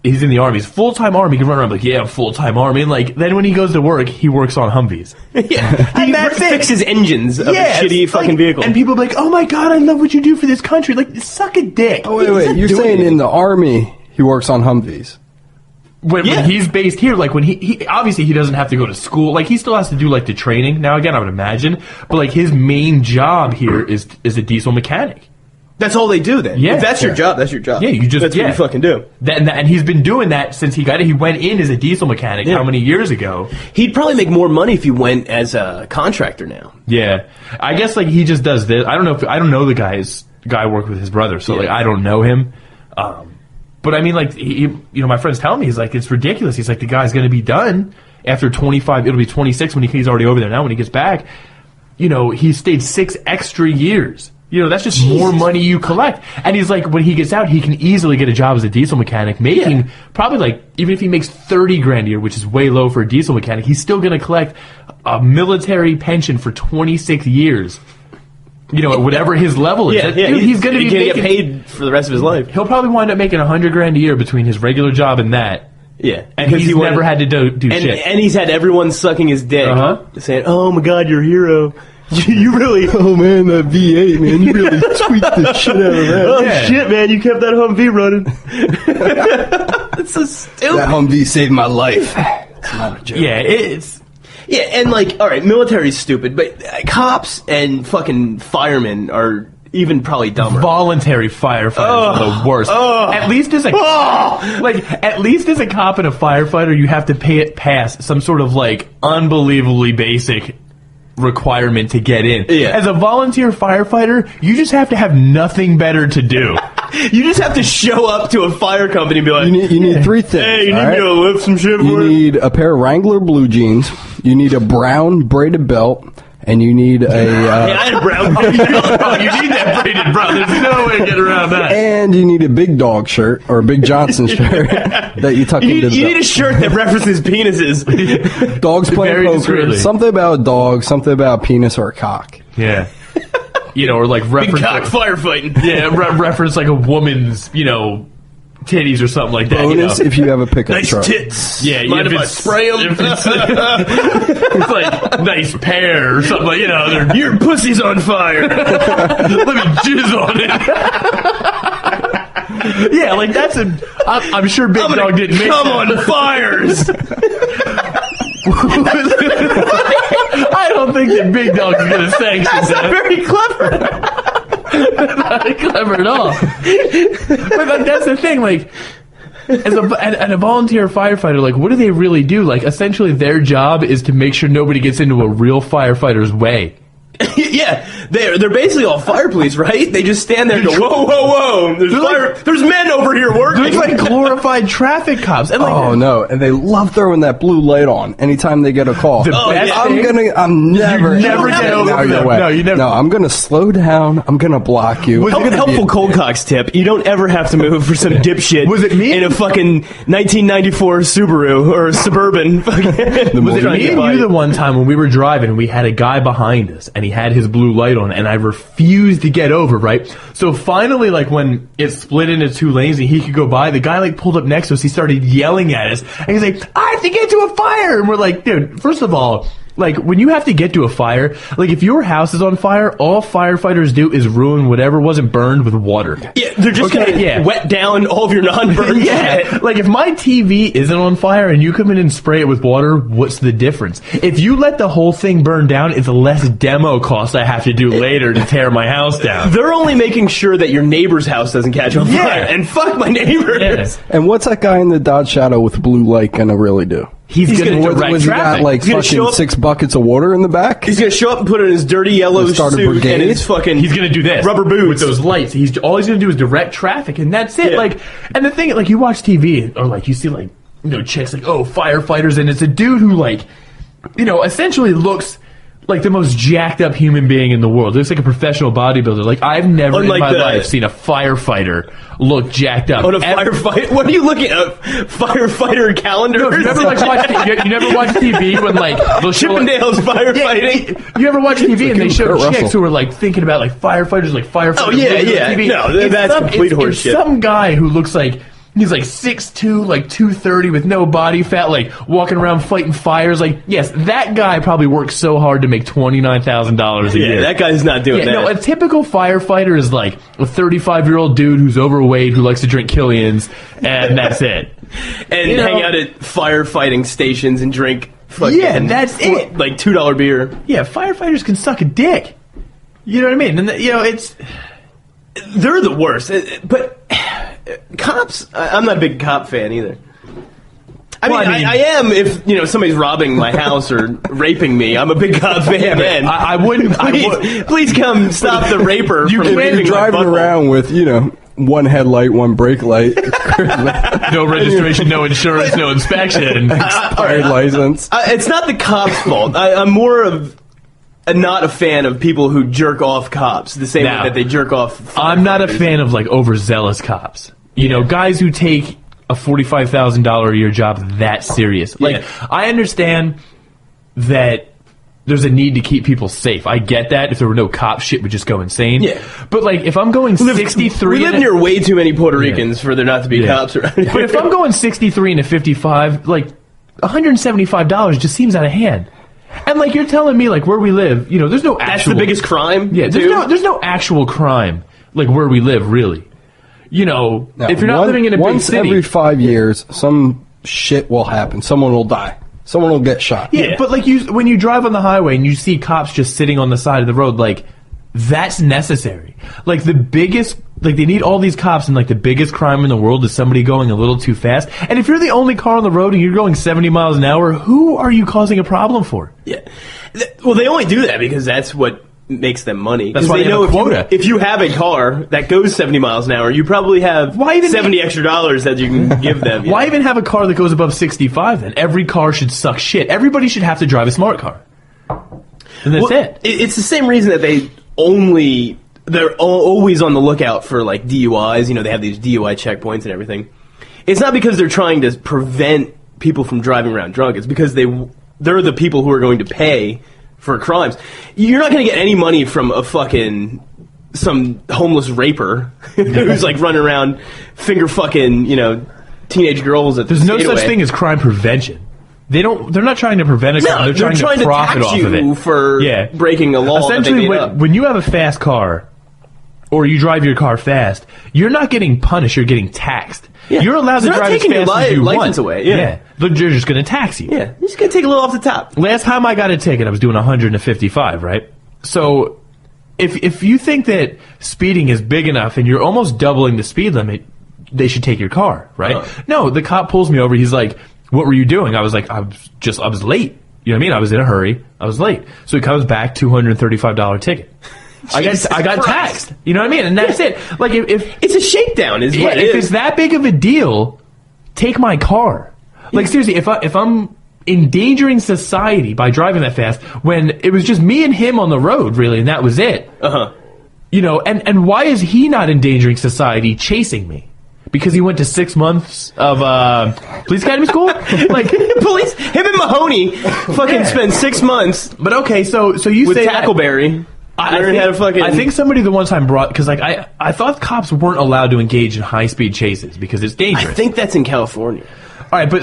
he's in the Army. He's full-time Army. He can run around like, yeah, I'm full-time Army. And, like, then when he goes to work, he works on Humvees. He fixes engines of a shitty fucking vehicle. And people are like, oh, my God, I love what you do for this country. Like, suck a dick. Oh, wait. You're saying in the Army he works on Humvees? When he's based here, like, when he obviously he doesn't have to go to school. Like, he still has to do, like, the training. Now, again, I would imagine. But, like, his main job here is a diesel mechanic. That's all they do then. Yeah. If that's your job, that's your job. Yeah, that's what you fucking do. And he's been doing that since he got it. He went in as a diesel mechanic how many years ago? He'd probably make more money if he went as a contractor now. Yeah. I guess, like, he just does this. I don't know the guy worked with his brother, so like I don't know him. But I mean, like, my friend's telling me, he's like, it's ridiculous. He's like, the guy's going to be done after 25, it'll be 26 when he's already over there now when he gets back. You know, he stayed 6 extra years. You know, that's just more money you collect. And he's like, when he gets out, he can easily get a job as a diesel mechanic, making probably, like, even if he makes $30,000 a year, which is way low for a diesel mechanic, he's still going to collect a military pension for 26 years. You know, whatever his level is. Dude, he's going to get paid for the rest of his life. He'll probably wind up making $100,000 a year between his regular job and that. Yeah. And he's never had to do shit. And he's had everyone sucking his dick. Saying, oh my God, you're a hero. You really... Oh, man, that V8, man. You really tweaked the shit out of that. Oh, shit, man. You kept that Humvee running. That's so stupid. That Humvee saved my life. It's not a joke. Yeah, it's... Yeah, and, like, all right, military's stupid, but cops and fucking firemen are even probably dumber. Voluntary firefighters are the worst. At least as a cop and a firefighter, you have to pass some sort of, like, unbelievably basic requirement to get in. Yeah. As a volunteer firefighter, you just have to have nothing better to do. You just have to show up to a fire company and be like, you need 3 things. Hey, you need me to lift some shit for you? You need a pair of Wrangler blue jeans, you need a brown braided belt, and you need a... I had a brown belt. You need that braided belt. There's no way to get around that. And you need a Big Dog shirt, or a Big Johnson shirt, that you tuck into the You need a shirt that references penises. Dogs playing Very poker. discreetly. Something about a dog, something about a penis or a cock. Yeah. You know, or like Big reference... cock firefighting. Yeah, reference like a woman's, you know... titties or something like that. Bonus if you have a pickup nice truck. Tits. Yeah, mind if I spray them? It's like nice pair or something. Like, you know, your pussy's on fire. Let me jizz on it. Yeah, like that's I'm sure Big Dog didn't make come that. on fires. I don't think that Big Dog is going to sanction That's that. not very clever. Not clever at all. But like, that's the thing, like, as a volunteer firefighter, like, what do they really do? Like, essentially their job is to make sure nobody gets into a real firefighter's way. Yeah, they're basically all fire police, right? They just stand there and go, whoa, whoa, whoa, there's men over here working. There's like glorified traffic cops. And like, Oh no! And they love throwing that blue light on anytime they get a call. I'm never get over them. way. No, you never. No, I'm gonna slow down. I'm gonna block you. Helpful ColdCoxxx tip: you don't ever have to move for some dipshit. Was it me? In a fucking 1994 Subaru or Suburban? Was it me and you the one time when we were driving, we had a guy behind us, and he had his blue light on, and I refused to get over, right? So finally, like, when it split into 2 lanes and he could go by, the guy, like, pulled up next to us, he started yelling at us, and he's like, I have to get to a fire! And we're like, dude, first of all, like, when you have to get to a fire, like, if your house is on fire, all firefighters do is ruin whatever wasn't burned with water. Yeah, they're just gonna wet down all of your non-burned shit. Like, if my TV isn't on fire and you come in and spray it with water, what's the difference? If you let the whole thing burn down, it's less demo cost I have to do later to tear my house down. They're only making sure that your neighbor's house doesn't catch on fire. And fuck my neighbors. Yeah. And what's that guy in the Dodge Shadow with the blue light gonna really do? He's gonna direct was traffic. He got like fucking 6 buckets of water in the back? He's gonna show up and put on his dirty yellow suit and his fucking... He's gonna do this. Rubber boots. With those lights. All he's gonna do is direct traffic, and that's it. Yeah. Like, and the thing, like, you watch TV, or like, you see, like, chicks like, oh, firefighters, and it's a dude who like, essentially looks like the most jacked up human being in the world. Looks like a professional bodybuilder. Like I've never in my life seen a firefighter look jacked up. Oh, a firefighter? What are you looking at? Firefighter calendar? No, you never you never watch TV when like they'll show Chippendale's firefighting. Yeah, you ever watch TV and they show chicks who are like thinking about like firefighters, like firefighters. Oh yeah. TV. No, that's complete horseshit. Some guy who looks like. He's like 6'2", like 230 with no body fat, like walking around fighting fires. Like, yes, that guy probably works so hard to make $29,000 a year. Yeah, that guy's not doing that. No, a typical firefighter is like a 35-year-old dude who's overweight, who likes to drink Killians, and that's it. And hang out at firefighting stations and drink fucking that's it. Like $2 beer. Yeah, firefighters can suck a dick. You know what I mean? And they're the worst. But cops, I'm not a big cop fan either. I mean, I am if somebody's robbing my house or raping me. I'm a big cop fan. Then I wouldn't. Please come stop the raper. You're driving around with one headlight, one brake light, no registration, no insurance, no inspection, expired license. It's not the cop's fault. I'm more of. Not a fan of people who jerk off cops the same way that they jerk off. I'm not a fan of like overzealous cops. Guys who take a $45,000 a year job that serious. Like I understand that there's a need to keep people safe. I get that. If there were no cops, shit would just go insane. Yeah. But like if I'm going 63, we live near way too many Puerto Ricans for there not to be cops around. But if I'm going 63 and a 55, like $175 just seems out of hand. And like you're telling me, like where we live, there's no actual. That's the biggest crime. Yeah, there's no actual crime like where we live, really. If you're not living in a big city, once every 5 years, some shit will happen. Someone will die. Someone will get shot. Yeah, but like when you drive on the highway and you see cops just sitting on the side of the road, like that's necessary. Like the biggest. Like, they need all these cops, and, like, the biggest crime in the world is somebody going a little too fast. And if you're the only car on the road and you're going 70 miles an hour, who are you causing a problem for? Yeah. Well, they only do that because that's what makes them money. That's why they know a quota. If you have a car that goes 70 miles an hour, you probably have $70 extra that you can give them. Why even have a car that goes above 65, then? Every car should suck shit. Everybody should have to drive a smart car. And that's it. It's the same reason that they're always on the lookout for, like, DUIs. They have these DUI checkpoints and everything. It's not because they're trying to prevent people from driving around drunk. It's because they're the people who are going to pay for crimes. You're not going to get any money from some homeless raper who's, like, running around finger-fucking, teenage girls at the There's no such thing as crime prevention. They're not trying to prevent a crime. They're trying to profit off of it. For breaking a law. Essentially, when you have a fast car, or you drive your car fast, you're not getting punished, you're getting taxed. Yeah. You're allowed to drive as fast as you license want. Away. Yeah. They're just going to tax you. Yeah, you're just going to take a little off the top. Last time I got a ticket, I was doing 155, right? So if you think that speeding is big enough and you're almost doubling the speed limit, they should take your car, right? No, the cop pulls me over. He's like, what were you doing? I was like, I was late. You know what I mean? I was in a hurry. I was late. So he comes back, $235 ticket. I got taxed. You know what I mean? And that's it. Like if it's a shakedown, is what it is. If it's that big of a deal, take my car. Like seriously, if I'm endangering society by driving that fast, when it was just me and him on the road, really, and that was it. And why is he not endangering society, chasing me? Because he went to 6 months of police academy school? Like police, him and Mahoney fucking spent 6 months. But okay, so you with say Tackleberry. I think somebody the one time brought, because like I thought cops weren't allowed to engage in high speed chases because it's dangerous. I think that's in California. All right, but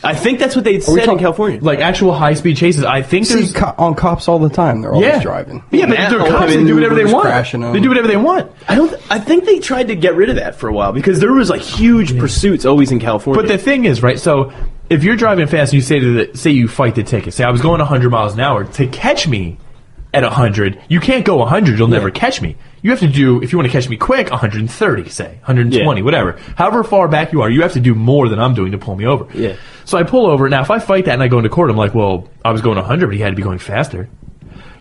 I think that's what they said in California. Like actual high speed chases. I think there's on cops all the time. They're always driving. Yeah, but they're cops. They do whatever they want. They do whatever they want. I think they tried to get rid of that for a while because there was like huge pursuits always in California. But the thing is, right? So if you're driving fast and you say you fight the ticket, say I was going 100 miles an hour, to catch me at 100, you can't go 100. You'll never catch me. You have to do, if you want to catch me quick, 130, say 120, whatever. However far back you are, you have to do more than I'm doing to pull me over. Yeah. So I pull over. Now, if I fight that and I go into court, I'm like, well, I was going 100, but he had to be going faster.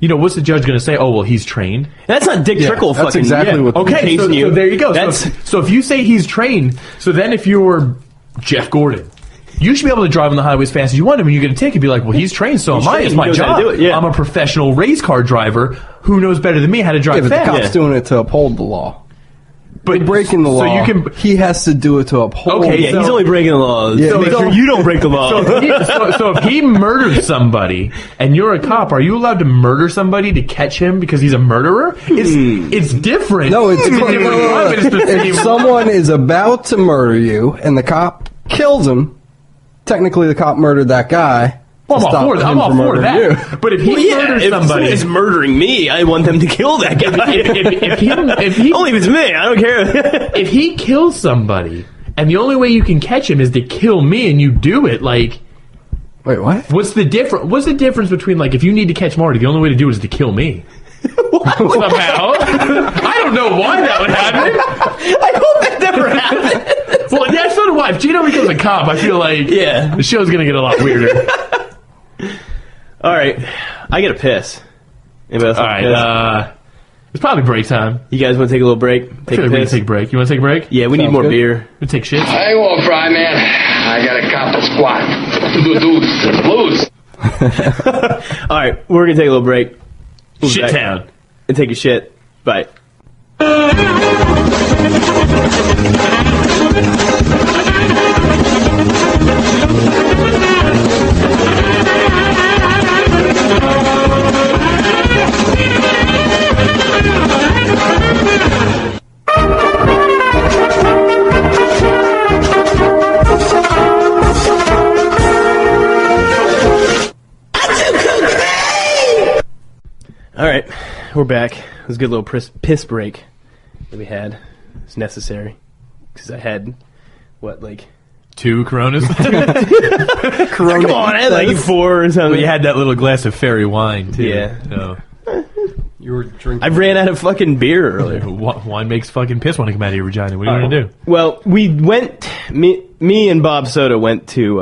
You know, what's the judge going to say? Oh, well, he's trained. That's not Dick Trickle fucking. That's exactly what. Okay, so there you go. So if you say he's trained, so then if you're Jeff Gordon You should be able to drive on the highway as fast as you want to. When you get a ticket, be like, well, he's trained, so am I. It's my job. Do it, yeah. I'm a professional race car driver. Who knows better than me how to drive fast? The cop's doing it to uphold the law. But breaking the law. So you can. He has to do it to uphold. Okay, he's only breaking the law. Yeah, so make sure you don't break the law. So if he murdered somebody and you're a cop, are you allowed to murder somebody to catch him because he's a murderer? It's different. No, it's different. If someone is about to murder you and the cop kills him, technically the cop murdered that guy. Well, I'm all for that. You. But if he murders somebody, if is murdering me, I want them to kill that guy. If he only if it's me, I don't care. If he kills somebody, and the only way you can catch him is to kill me, and you do it, like, wait, what? What's the difference between, like, if you need to catch Marty, the only way to do it is to kill me? Somehow, I don't know why that would happen. I hope that never happens. Well, yeah, so do I. If Gino becomes a cop, I feel like the show's gonna get a lot weirder. All right, I get a piss. All right, it's probably break time. You guys want to take a little break? Take a piss. Take a break. You want to take a break? Yeah, we need more beer. We take shit. I won't fry, man. I got a cop a squat. Loose. All right, we're gonna take a little break. Shit town. And take a shit. Bye. All right, we're back. It was a good little piss break that we had. It's necessary because I had like 2 Coronas. Come on, I had like 4 or something. Well, you had that little glass of fairy wine too. Yeah. So. You were drinking. I ran out of fucking beer earlier. Wine makes fucking piss want to come out of your vagina. What are you going to do? Well, we went. Me and Bob Soda went to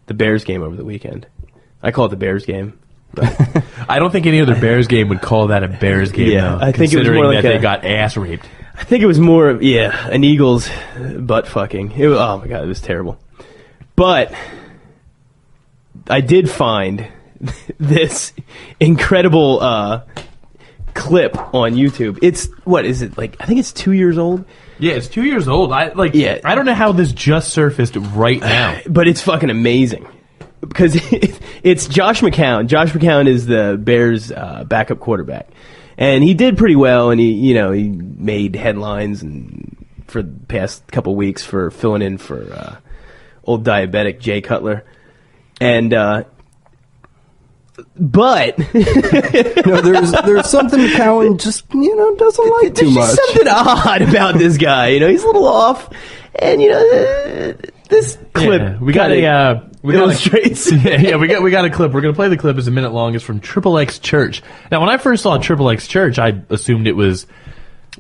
the Bears game over the weekend. I call it the Bears game. I don't think any other Bears game would call that a Bears game. Yeah, though, I think it was more like they got ass raped. I think it was more of an Eagles butt fucking. It was, oh my god, it was terrible. But I did find this incredible clip on YouTube. It's what is it like? I think it's 2 years old. Yeah, it's 2 years old. I don't know how this just surfaced right now, but it's fucking amazing. Because it's Josh McCown. Josh McCown is the Bears' backup quarterback, and he did pretty well. And he made headlines and for the past couple weeks for filling in for old diabetic Jay Cutler. And but there's something Cowan just doesn't like too much. There's something odd about this guy. He's a little off, and this clip we got illustrates. we got a clip. We're gonna play the clip. It's a minute long. It's from ColdCoxxx Church. Now, when I first saw ColdCoxxx Church, I assumed it was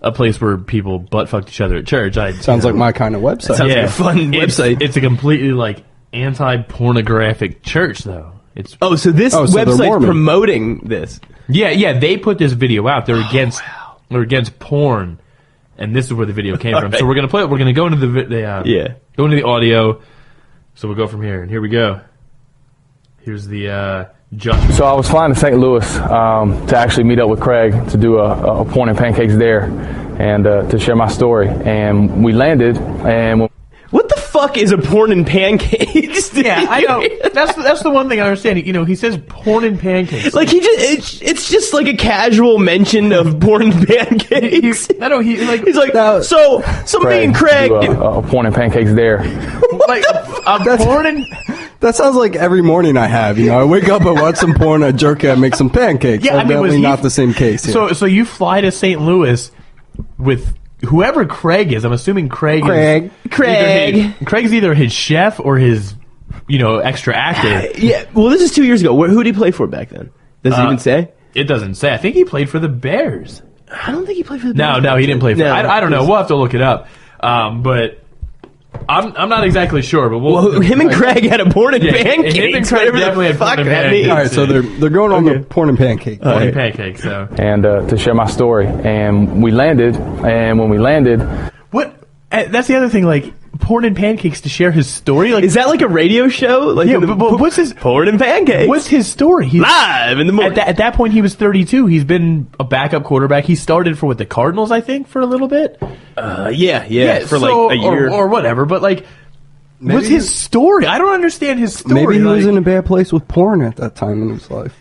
a place where people butt fucked each other at church. Sounds like my kind of website. Sounds like a fun website. It's a completely anti-pornographic church, though. So this website's promoting this. Yeah. They put this video out. They're against porn, and this is where the video came from. Right. So we're gonna play it. We're gonna go into go into the audio. So we'll go from here, and here we go. Here's the judgment. So I was flying to St. Louis to actually meet up with Craig to do a porn and pancakes there, and to share my story. And we landed, and what the fuck is a porn and pancakes? Yeah, I know. That's the one thing I understand. He says porn and pancakes. Like it's just like a casual mention of porn and pancakes. I know he's like so me and Craig do a porn and pancakes there. Like a porn and. That sounds like every morning I have. I wake up, I watch some porn, I jerk it, I make some pancakes. Yeah, Evidently not the same case here. So you fly to St. Louis with whoever Craig is. I'm assuming Craig's either his chef or his extra actor. Yeah. Well, this is 2 years ago. Who did he play for back then? Does it even say? It doesn't say. I think he played for the Bears. I don't think he played for the Bears. No, he didn't play for. I don't know. We'll have to look it up. But I'm not exactly sure. But him and Craig had a porn and pancakes. Him and Craig definitely had porn and pancakes. All right, so they're going on the porn and pancake. Porn and pancakes. So. And to share my story, and we landed, and when we landed, what? That's the other thing. Like Porn and Pancakes to share his story? Like, is that like a radio show? Like, yeah, but what's his Porn and Pancakes? What's his story? He's live in the morning. At that point, he was 32. He's been a backup quarterback. He started for the Cardinals, I think, for a little bit. Yeah, for like a year or whatever. But like, what's his story? I don't understand his story. Maybe he was in a bad place with porn at that time in his life.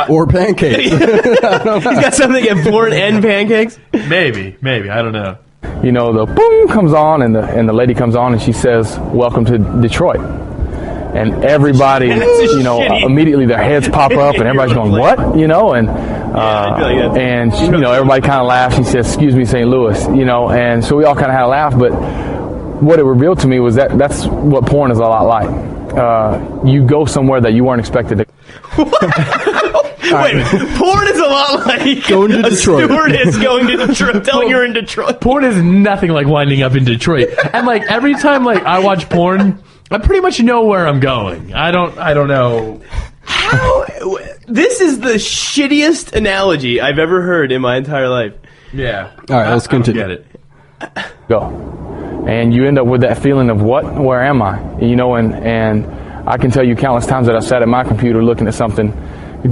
Or pancakes. He's got something at porn and pancakes? Maybe. I don't know. You know, the boom comes on, and the lady comes on, and she says, "Welcome to Detroit." And everybody, you know, immediately their heads pop up, and everybody's going, "What?" You know, and and she, you know, everybody kind of laughs. She says, "Excuse me, St. Louis," you know, and so we all kind of had a laugh. But what it revealed to me was that's what porn is a lot like. You go somewhere that you weren't expected to. Wait, porn is a lot like going to Detroit. Stewardess going to Detroit, telling you're in Detroit. Porn is nothing like winding up in Detroit. And like every time like I watch porn, I pretty much know where I'm going. I don't know. How? This is the shittiest analogy I've ever heard in my entire life. Yeah. All right, let's continue. Get it. Go. And you end up with that feeling of where am I? You know, and I can tell you countless times that I've sat at my computer looking at something,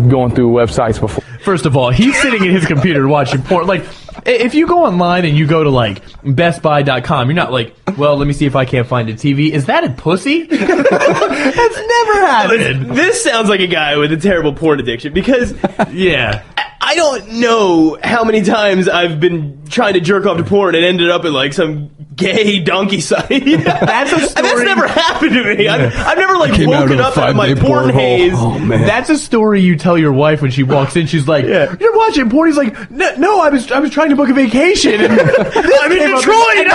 going through websites before. First of all, he's sitting in his computer watching porn. Like, if you go online and you go to, like, bestbuy.com, you're not like, well, let me see if I can't find a TV. Is that a pussy? That's never happened. This sounds like a guy with a terrible porn addiction because... Yeah. I don't know how many times I've been trying to jerk off to porn and ended up in like some gay donkey site. That's a story. That's never happened to me. Yeah. I've never like woken up out of my porn haze. Oh, man. That's a story you tell your wife when she walks in. She's like, "You're watching porn." He's like, "No, I was trying to book a vacation. And I'm in Detroit, and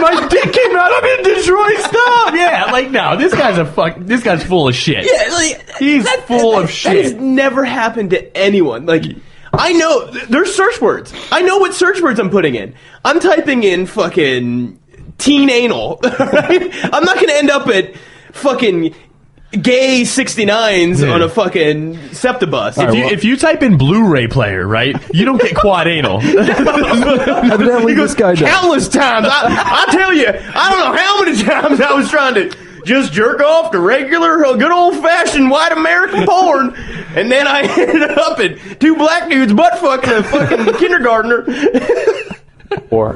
my dick came out. I'm in Detroit. Stop." Yeah, like no, this guy's full of shit. Yeah, like he's full of shit. That has never happened to anyone. Like. I know, there's search words. I know what search words I'm putting in. I'm typing in fucking teen anal, right? I'm not gonna end up at fucking gay 69s on a fucking septibus. If you type in Blu-ray player, right, you don't get quad anal. Evidently this guy does. Countless times. I tell you, I don't know how many times I was trying to just jerk off to regular, good old-fashioned white American porn, and then I ended up at two black dudes butt fucking a fucking kindergartner.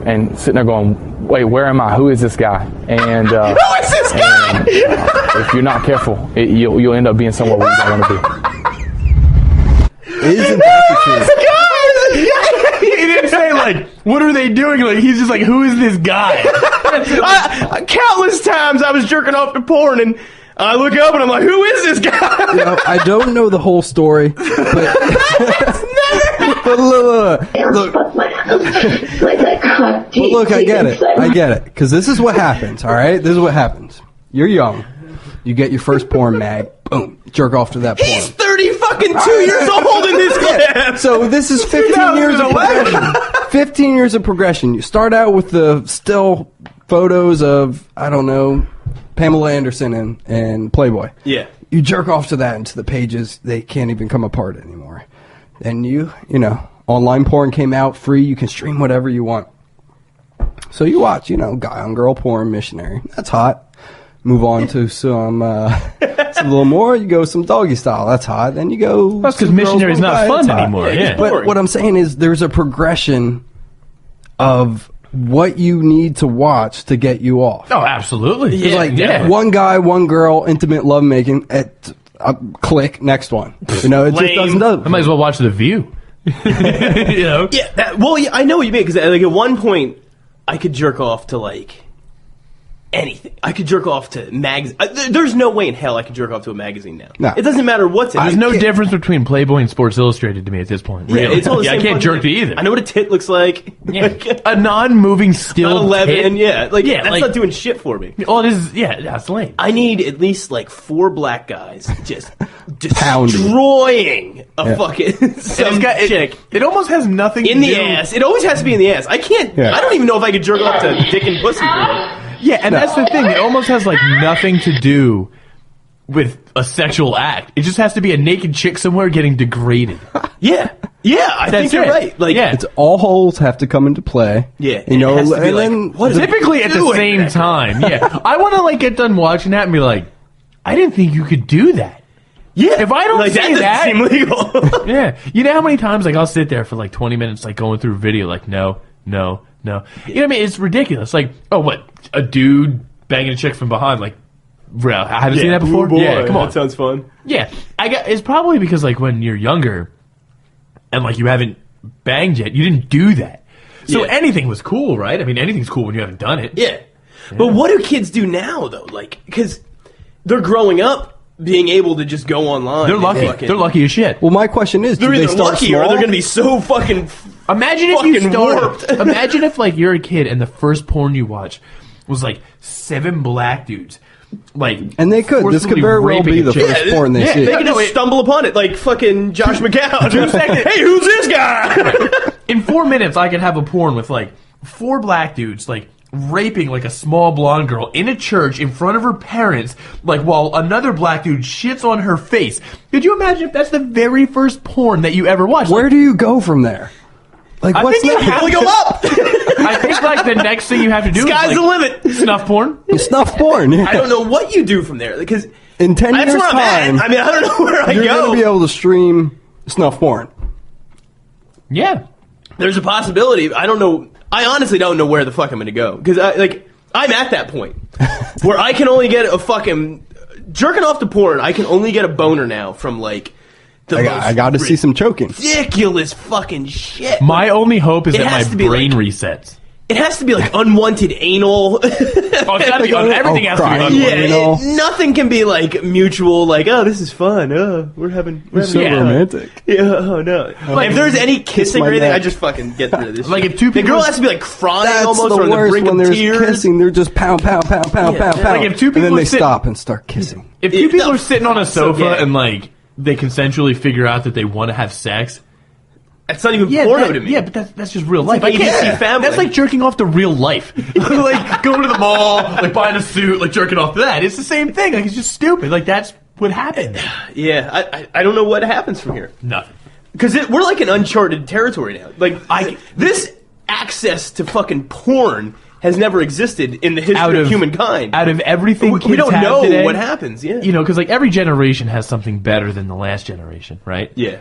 And sitting there going, wait, where am I? Who is this guy? And who is this guy? If you're not careful, you'll end up being somewhere where you don't want to be. Isn't that the truth? He didn't say like, what are they doing? Like he's just like, who is this guy? Countless times I was jerking off to porn and I look up and I'm like, who is this guy? You know, I don't know the whole story, but look, I get it, because this is what happens, all right? This is what happens. You're young. You get your first porn mag. Boom. Jerk off to that porn. He's 32 years old in this clip. So this is 15 years of progression. 15 years of progression. You start out with the still photos of, I don't know, Pamela Anderson and Playboy. Yeah. You jerk off to that, and to the pages, they can't even come apart anymore. And you know, online porn came out free. You can stream whatever you want. So you watch, guy on girl porn, missionary. That's hot. Move on to some a little more. You go some doggy style. That's hot. Then you go. That's because missionary's not fun anymore. Yeah. But what I'm saying is there's a progression of what you need to watch to get you off. Oh, absolutely. Yeah, one guy, one girl, intimate lovemaking. Click, next one. It just doesn't do it. I might as well watch The View. Yeah. I know what you mean, because like at one point I could jerk off to like anything. I could jerk off to magazine. There's no way in hell I could jerk off to a magazine now. No. It doesn't matter what's in it. There's no difference between Playboy and Sports Illustrated to me at this point. Really. Yeah, it's all the same I can't jerk to thing. either. I know what a tit looks like. Yeah. A non-moving still not 11. tit. Yeah, that's not doing shit for me. Oh, it is. Yeah, that's lame. I need at least like 4 black guys just pounding, destroying a fucking some chick. It almost has nothing in to the do. ass. It always has to be in the ass. I can't. Yeah. I don't even know if I could jerk off to dick and pussy. Yeah, and that's the thing. It almost has like nothing to do with a sexual act. It just has to be a naked chick somewhere getting degraded. Yeah, I think you're right. Like, yeah. It's all holes have to come into play. Yeah, you know, it has to be and like, then what is typically at the same time. Yeah, I want to like get done watching that and be like, I didn't think you could do that. Yeah, if I don't like, say that that, doesn't seem legal. Yeah, you know how many times like I'll sit there for like 20 minutes like going through video like no. You know what I mean? It's ridiculous. Like, oh, what, a dude banging a chick from behind? Like, bro, I haven't seen that before. Boy, yeah, come on, that sounds fun. Yeah, it's probably because like when you're younger and like you haven't banged yet, you didn't do that. So anything was cool, right? I mean, anything's cool when you haven't done it. Yeah. But what do kids do now, though? Like, because they're growing up being able to just go online. They're lucky. They're lucky as shit. Well, my question is, do they're they either start lucky small? or they're going to be so fucking. Imagine if you started. Imagine if like you're a kid and the first porn you watch was like 7 black dudes. Like, and they could. This could very well be the first porn they see. They could just stumble upon it, like fucking Josh McCown. 2 seconds. Hey, who's this guy? In 4 minutes, I could have a porn with like 4 black dudes, like raping like a small blonde girl in a church in front of her parents, like while another black dude shits on her face. Could you imagine if that's the very first porn that you ever watched? Where do you go from there? Like, what's think you really go up. I think like the next thing you have to do Sky's is the limit. Snuff porn. Snuff porn. Yeah. I don't know what you do from there because in 10 that's years' where I'm time, at. I mean, I don't know where I you're go. going to be able to stream snuff porn. Yeah, there's a possibility. I don't know. I honestly don't know where the fuck I'm going to go because I'm at that point where I can only get a fucking jerking off to porn. I can only get a boner now from like. I got to see some choking. Ridiculous fucking shit. My only hope is that my brain like, resets. It has to be like unwanted anal. It's gotta be everything has to be unwanted. Yeah, nothing can be like mutual. Like, oh, this is fun. Oh, we're having so romantic. Yeah. Oh no. Like, if there's any kissing or anything, I just fucking get rid of this. Like shit. if two people, the girl has to be like crying that's almost the or on the worst brink when of there's tears. kissing. They're just pound. Like if two people and then are they sitting, stop and start kissing. If two people are sitting on a sofa and like they consensually figure out that they want to have sex. That's not even porno to me. Yeah, but that's just real life. Like ABC Family. That's like jerking off to real life. Like going to the mall, like buying a suit, like jerking off to that. It's the same thing. Like it's just stupid. Like that's what happened. Yeah, I don't know what happens from here. Nothing. Because we're like in uncharted territory now. Like this access to fucking porn has never existed in the history of humankind. Out of everything we don't know today, what happens. Yeah, you know, because like every generation has something better than the last generation, right? Yeah.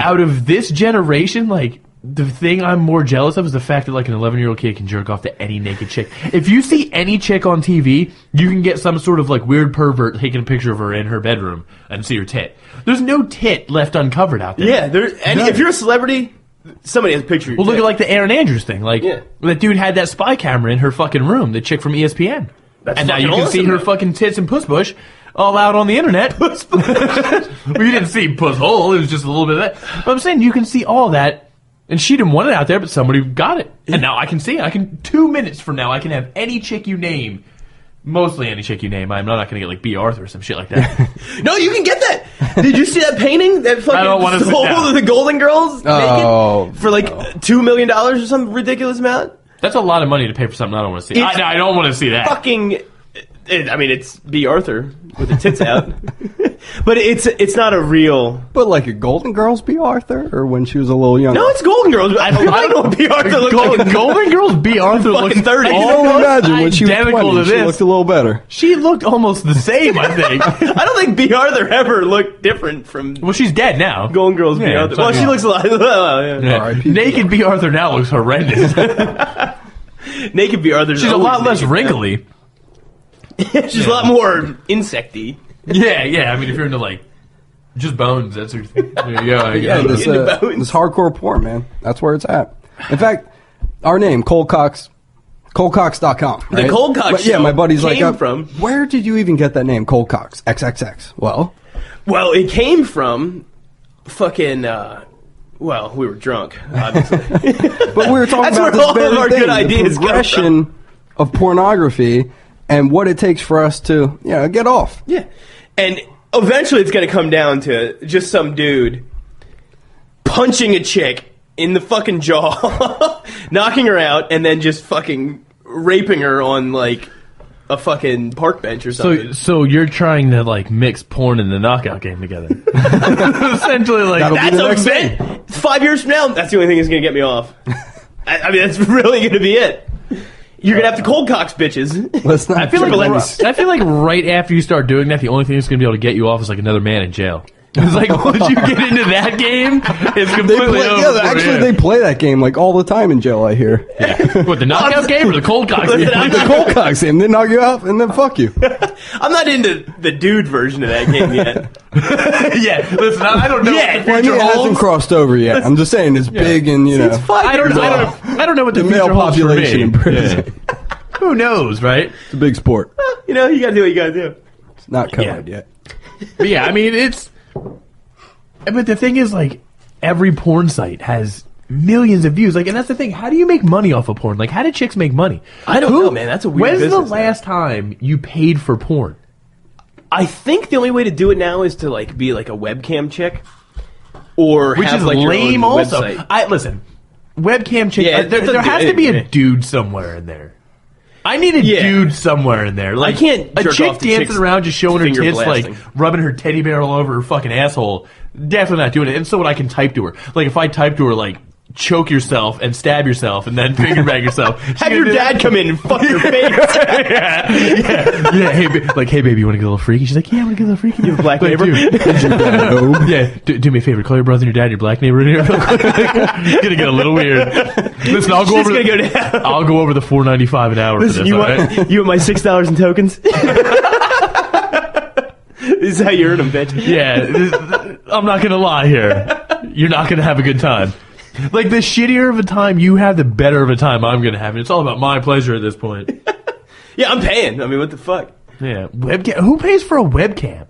Out of this generation, like, the thing I'm more jealous of is the fact that, like, an 11-year-old kid can jerk off to any naked chick. If you see any chick on TV, you can get some sort of, like, weird pervert taking a picture of her in her bedroom and see her tit. There's no tit left uncovered out there. Yeah, and if you're a celebrity, somebody has a picture of your Well, look tit. at, like, the Aaron Andrews thing. Like, that dude had that spy camera in her fucking room, the chick from ESPN. That's and now you can awesome, see her man. fucking tits and puss bush all out on the internet. Well, you didn't see puss hole. It was just a little bit of that. But I'm saying you can see all that, and she didn't want it out there, but somebody got it. And now I can see it. 2 minutes from now, I can have any chick you name. Mostly any chick you name. I'm not going to get like B. Arthur or some shit like that. No, you can get that. Did you see that painting? That fucking I don't want to stole the Golden Girls naked for like $2 million or some ridiculous amount? That's a lot of money to pay for something I don't want to see. I don't want to see that. Fucking... I mean, it's B. Arthur with the tits out, but it's not a real. But like a Golden Girls B. Arthur, or when she was a little younger. No, it's Golden Girls. I don't know what B. Arthur looks like. Golden Girls B. Arthur looks 30. I can only imagine when she was identical 20, to she this. looked a little better. She looked almost the same, I think. I don't think B. Arthur ever looked different from. Well, she's dead now. Golden Girls B. Arthur. Well, she looks a lot. Naked B. Arthur now looks horrendous. Naked B. Arthur. She's a lot less wrinkly. She's a lot more insecty. Yeah. I mean, if you're into like just bones, that's your thing. There you go. This hardcore porn, man. That's where it's at. In fact, our name, ColdCoxxx, ColdCoxxx.com. Right? The ColdCoxxx. Yeah, my buddy's like, from. Where did you even get that name, ColdCoxxx? XXX. Well, it came from fucking. Well, we were drunk, obviously. But we were talking That's about where this all very of our thing, good ideas the progression of pornography and what it takes for us to, get off. Yeah. And eventually it's going to come down to just some dude punching a chick in the fucking jaw, knocking her out, and then just fucking raping her on, like, a fucking park bench or something. So you're trying to like mix porn and the knockout game together. Essentially, like that's a thing. 5 years from now, that's the only thing that's gonna get me off. I mean, that's really gonna be it. You're gonna have to ColdCoxxx bitches. Let's not. I feel like right after you start doing that, the only thing that's gonna be able to get you off is like another man in jail. It's like once you get into that game, it's completely over. Actually, they play that game like all the time in jail. I hear. Yeah. What, the knockout game or the ColdCoxxx game? The ColdCoxxx game. They knock you out and then fuck you. I'm not into the dude version of that game yet. Yeah, listen, I don't know. Yeah, Well, I mean, it hasn't crossed over yet. I'm just saying it's big and you know. I don't know what the male future holds for population me. in prison. Yeah. Who knows, right? It's a big sport. You know, you gotta do what you gotta do. It's not covered yet. But yeah, I mean, it's. But the thing is, like, every porn site has millions of views. Like, and that's the thing. How do you make money off of porn? Like, how do chicks make money? I don't know, man. That's a weird When's business, the last time you paid for porn? I think the only way to do it now is to like be like a webcam chick, or Which have is like your lame. own Also, website. listen, webcam chick. Yeah, there has to be a dude somewhere in there. I need a dude somewhere in there. Like, I can't a jerk chick off to dancing chicks around, just showing her finger tits, blasting. like rubbing her teddy bear all over her fucking asshole. Definitely not doing it. And so what I can type to her. Like if I type to her, like, choke yourself and stab yourself and then finger bag yourself. Have your dad come in and fuck your face. yeah. Hey, hey, baby, you want to get a little freaky? She's like, yeah, I want to get a little freaky. Your black neighbor? Yeah, do me a favor. Call your brother and your dad and your black neighbor in here. It's gonna get a little weird. Listen, I'll go over. I'll go over the $4.95 an hour. Listen, for this, you want my $6 in tokens? This is how you earn them, bitch. Yeah, I'm not gonna lie here. You're not gonna have a good time. Like, the shittier of a time you have, the better of a time I'm gonna have. And it's all about my pleasure at this point. Yeah, I'm paying. I mean, what the fuck? Yeah, webcam. Who pays for a webcam?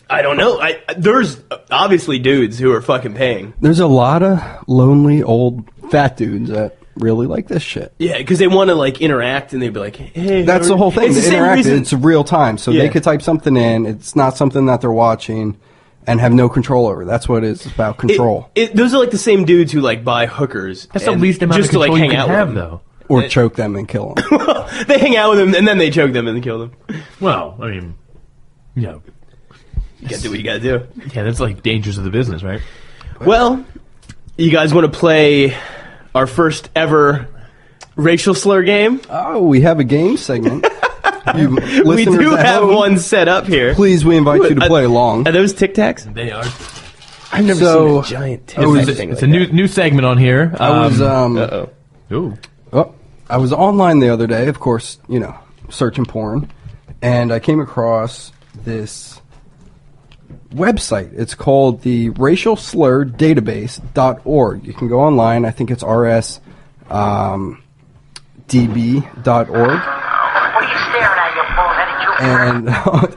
I don't know. There's obviously dudes who are fucking paying. There's a lot of lonely old fat dudes that really like this shit. Yeah, because they want to like interact and they'd be like, "Hey." That's the whole thing. It's the same Interact. reason. It's real time, so they could type something in. It's not something that they're watching and have no control over. That's what it is. It's about control. Those are like the same dudes who like buy hookers. That's the least amount just of control to like hang you out can have, with them. though. Or choke them and kill them. They hang out with them and then they choke them and then kill them. Well, I mean, you know. You gotta do what you gotta do. Yeah, that's like dangers of the business, right? Well, you guys want to play our first ever racial slur game? Oh, we have a game segment. We do have one set up here. Please, we invite you to play along. Are those Tic Tacs? They are. I've never seen a giant Tic Tac thing. It's a new segment on here. I was Ooh. I was online the other day, of course, you know, searching porn, and I came across this website. It's called the Racial Slur Database.org. You can go online. I think it's rsdb.org. And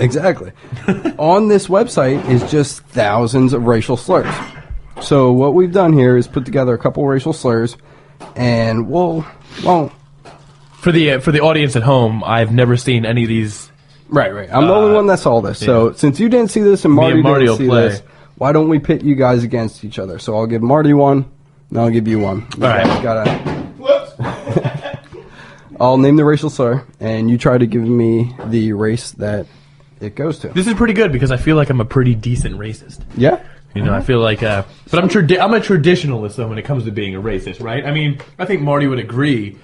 exactly. On this website is just thousands of racial slurs. So what we've done here is put together a couple racial slurs, and well, for the audience at home, I've never seen any of these. Right. I'm the only one that saw this. So since you didn't see this and Marty didn't see this, why don't we pit you guys against each other? So I'll give Marty one, and I'll give you one. All right. I'll name the racial slur, and you try to give me the race that it goes to. This is pretty good because I feel like I'm a pretty decent racist. Yeah? You know, I feel like, but I'm a traditionalist though when it comes to being a racist, right? I mean, I think Marty would agree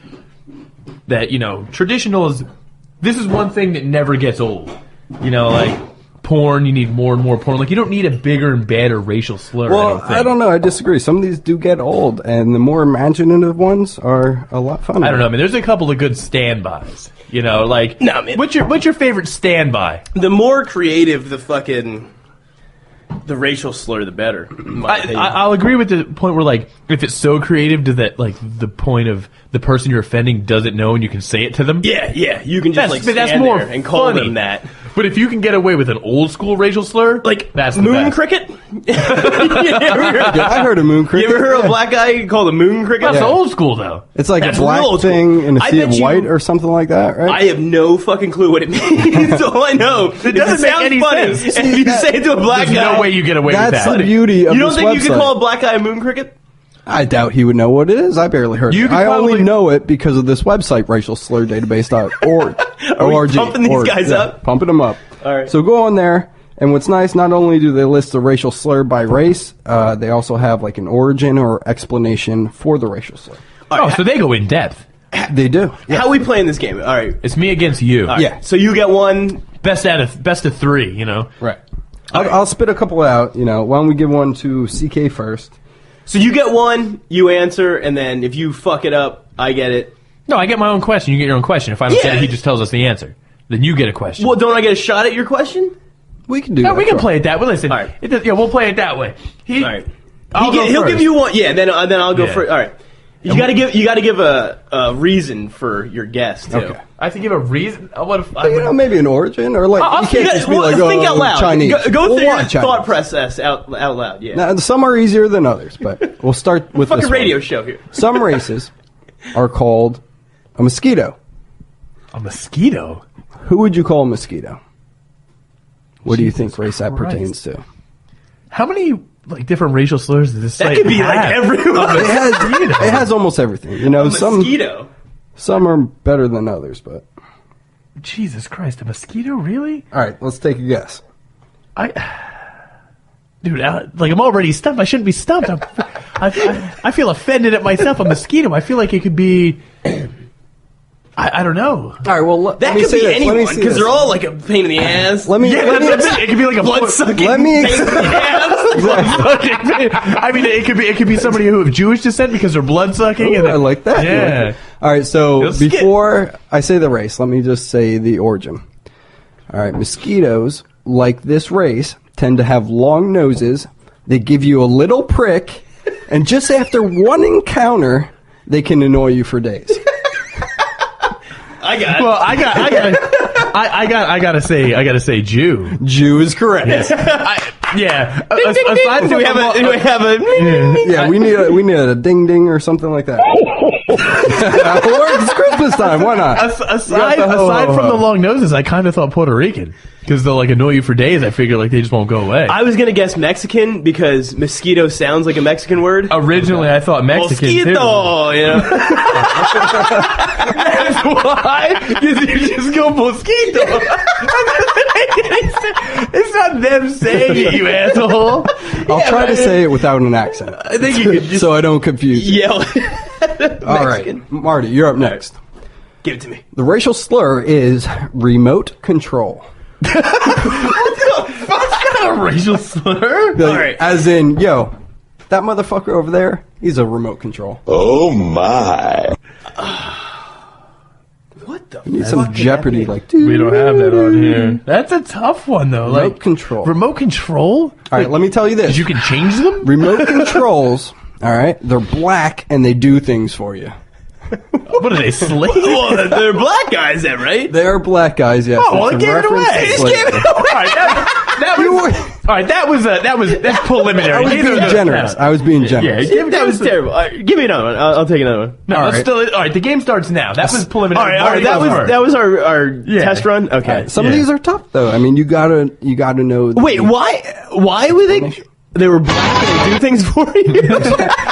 that, you know, this is one thing that never gets old. You know, like porn, you need more and more porn. Like, you don't need a bigger and badder racial slur. Well, I don't know. I disagree. Some of these do get old, and the more imaginative ones are a lot funner. I don't know. I mean, there's a couple of good standbys. You know, like, no, man. What's your favorite standby? The more creative the racial slur, the better. I'll agree with the point where, like, if it's so creative to that, like, the point of the person you're offending doesn't know and you can say it to them. Yeah, you can just that's stand more there and call funny. them that. But if you can get away with an old school racial slur, like that's the moon best. cricket. I heard of moon cricket. You ever heard a black guy called a moon cricket? That's old school though. It's like That's a black real thing in a I sea bet of white or something like that, right? I have no fucking clue what it means. All I know is it doesn't make sounds any funny. sense. And if you say it to a black There's guy, no way you get away with that. That's the beauty of you don't this think you could website. call a black guy a moon cricket? I doubt he would know what it is. I barely heard You it. could I only probably- know it because of this website, racialslurdatabase.org. Are we pumping these guys up? Pumping them up. All right. So go on there, and what's nice, not only do they list the racial slur by race, they also have like an origin or explanation for the racial slur. So they go in depth. They do. Yeah. How are we playing this game? All right. It's me against you. All right. Yeah. So you get one. Best of 3, you know? Right. I'll spit a couple out, you know. Why don't we give one to CK first? So you get one, you answer, and then if you fuck it up, I get it. No, I get my own question. You get your own question. If I don't get it, he just tells us the answer. Then you get a question. Well, don't I get a shot at your question? We can do No, that. we can play it that way. Listen, All right. We'll play it that way. All right. I'll He'll give you one. Yeah, then I'll go Yeah. first. All right. You gotta give a reason for your guess too. Okay. I have to give a reason. What if You know, maybe an origin, or like, you can't just be like, think out loud. Chinese. Go We'll through your want Chinese. thought process out loud. Yeah. Now, some are easier than others, but we'll start with Fucking this radio one. show here. Some races are called a mosquito. a mosquito? Who would you call a mosquito? What do you think race that pertains to? How many different racial slurs does this That site could be like have? everyone. It has almost everything. You know, Mosquito. some are better than others, but Jesus Christ, a mosquito? Really? all right, let's take a guess. Dude, I'm already stumped. I shouldn't be stumped. I feel offended at myself. A mosquito. I feel like it could be. I don't know. All right, well, let That me could say be this. Let me anyone see because this. they're all like a pain in the ass. Let me. It could be like a blood sucking. Let me. pain in the ass. I mean, it could be somebody who of Jewish descent because they're blood sucking. I like that. Yeah. All right, so Let's skip. before I say the race, let me just say the origin. All right, mosquitoes, like this race, tend to have long noses. They give you a little prick, and just after one encounter, they can annoy you for days. I got it. Well, I gotta say Jew. Jew is correct. Yeah. Do we have a? Yeah, we need a ding ding or something like that. Or it's Christmas time. Why not? Aside from the long noses, I kind of thought Puerto Rican because they'll annoy you for days. I figure they just won't go away. I was gonna guess Mexican because mosquito sounds like a Mexican word. Originally, I thought Mexican Mosquito, you know. That's why. Because you just go mosquito. It's not them saying it, you asshole. I'll try to say it without an accent. I think you could just so I don't confuse you. yell. All right, Marty, you're up next. Give it to me. The racial slur is remote control. That's not a racial slur. Like, All right. As in, yo, that motherfucker over there, he's a remote control. Oh my. What the? You need some Jeopardy, like, dude. We don't have that on here. That's a tough one, though. Remote control. Remote control? All right, let me tell you this. You can change them? Remote controls, all right, they're black and they do things for you. What are they, slaves? Well, they're black guys, then, right? They are black guys, yes. Oh, well, It's it a gave it reference away. to It just slavery. gave it away. All right, that's preliminary. I was Neither of being those generous. count. I was being generous. Yeah, That was terrible. All right, give me another one. I'll take another one. No, All let's right. still, all right, the game starts now. That was preliminary. All right. That was our test run. Okay. Some of these are tough, though. I mean, you gotta know. Wait, why were they were black and they do things for you?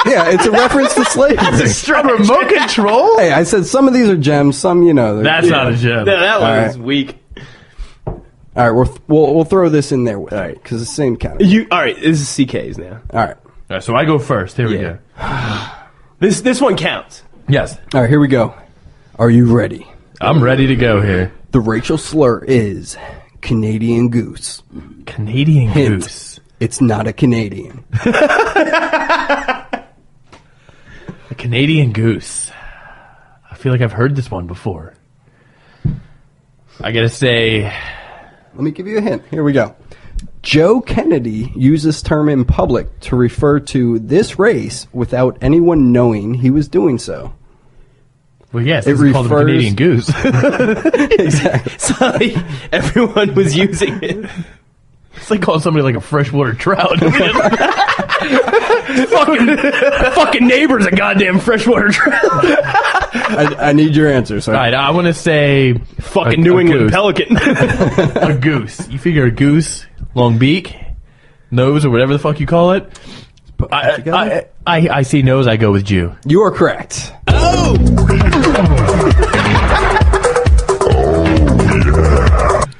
Yeah, it's a reference to slavery. remote control? Hey, I said some of these are gems. Some, you know. That's not a gem. No, that one All was right. weak. All right, we'll throw this in there with All it right. because it's the same category. All right, this is CK's now. All right. All right, so I go first. Here we Yeah. go. This one counts. Yes. All right, here we go. Are you ready? I'm ready to go here. The racial slur is Canadian goose. Canadian Hint, goose. it's not a Canadian. A Canadian goose. I feel like I've heard this one before. I gotta say, Let me give you a hint. Here we go. Joe Kennedy used this term in public to refer to this race without anyone knowing he was doing so. well, yes, It it's called a refers- Canadian goose. Exactly. Sorry, everyone was using it. It's like calling somebody like a freshwater trout. Fucking neighbor's a goddamn freshwater trout. I need your answer, sir. All right, I want to say Fucking a New England goose. pelican. A goose. You figure a goose, long beak, nose, or whatever the fuck you call it. Put that together. I see nose. I go with Jew. You are correct.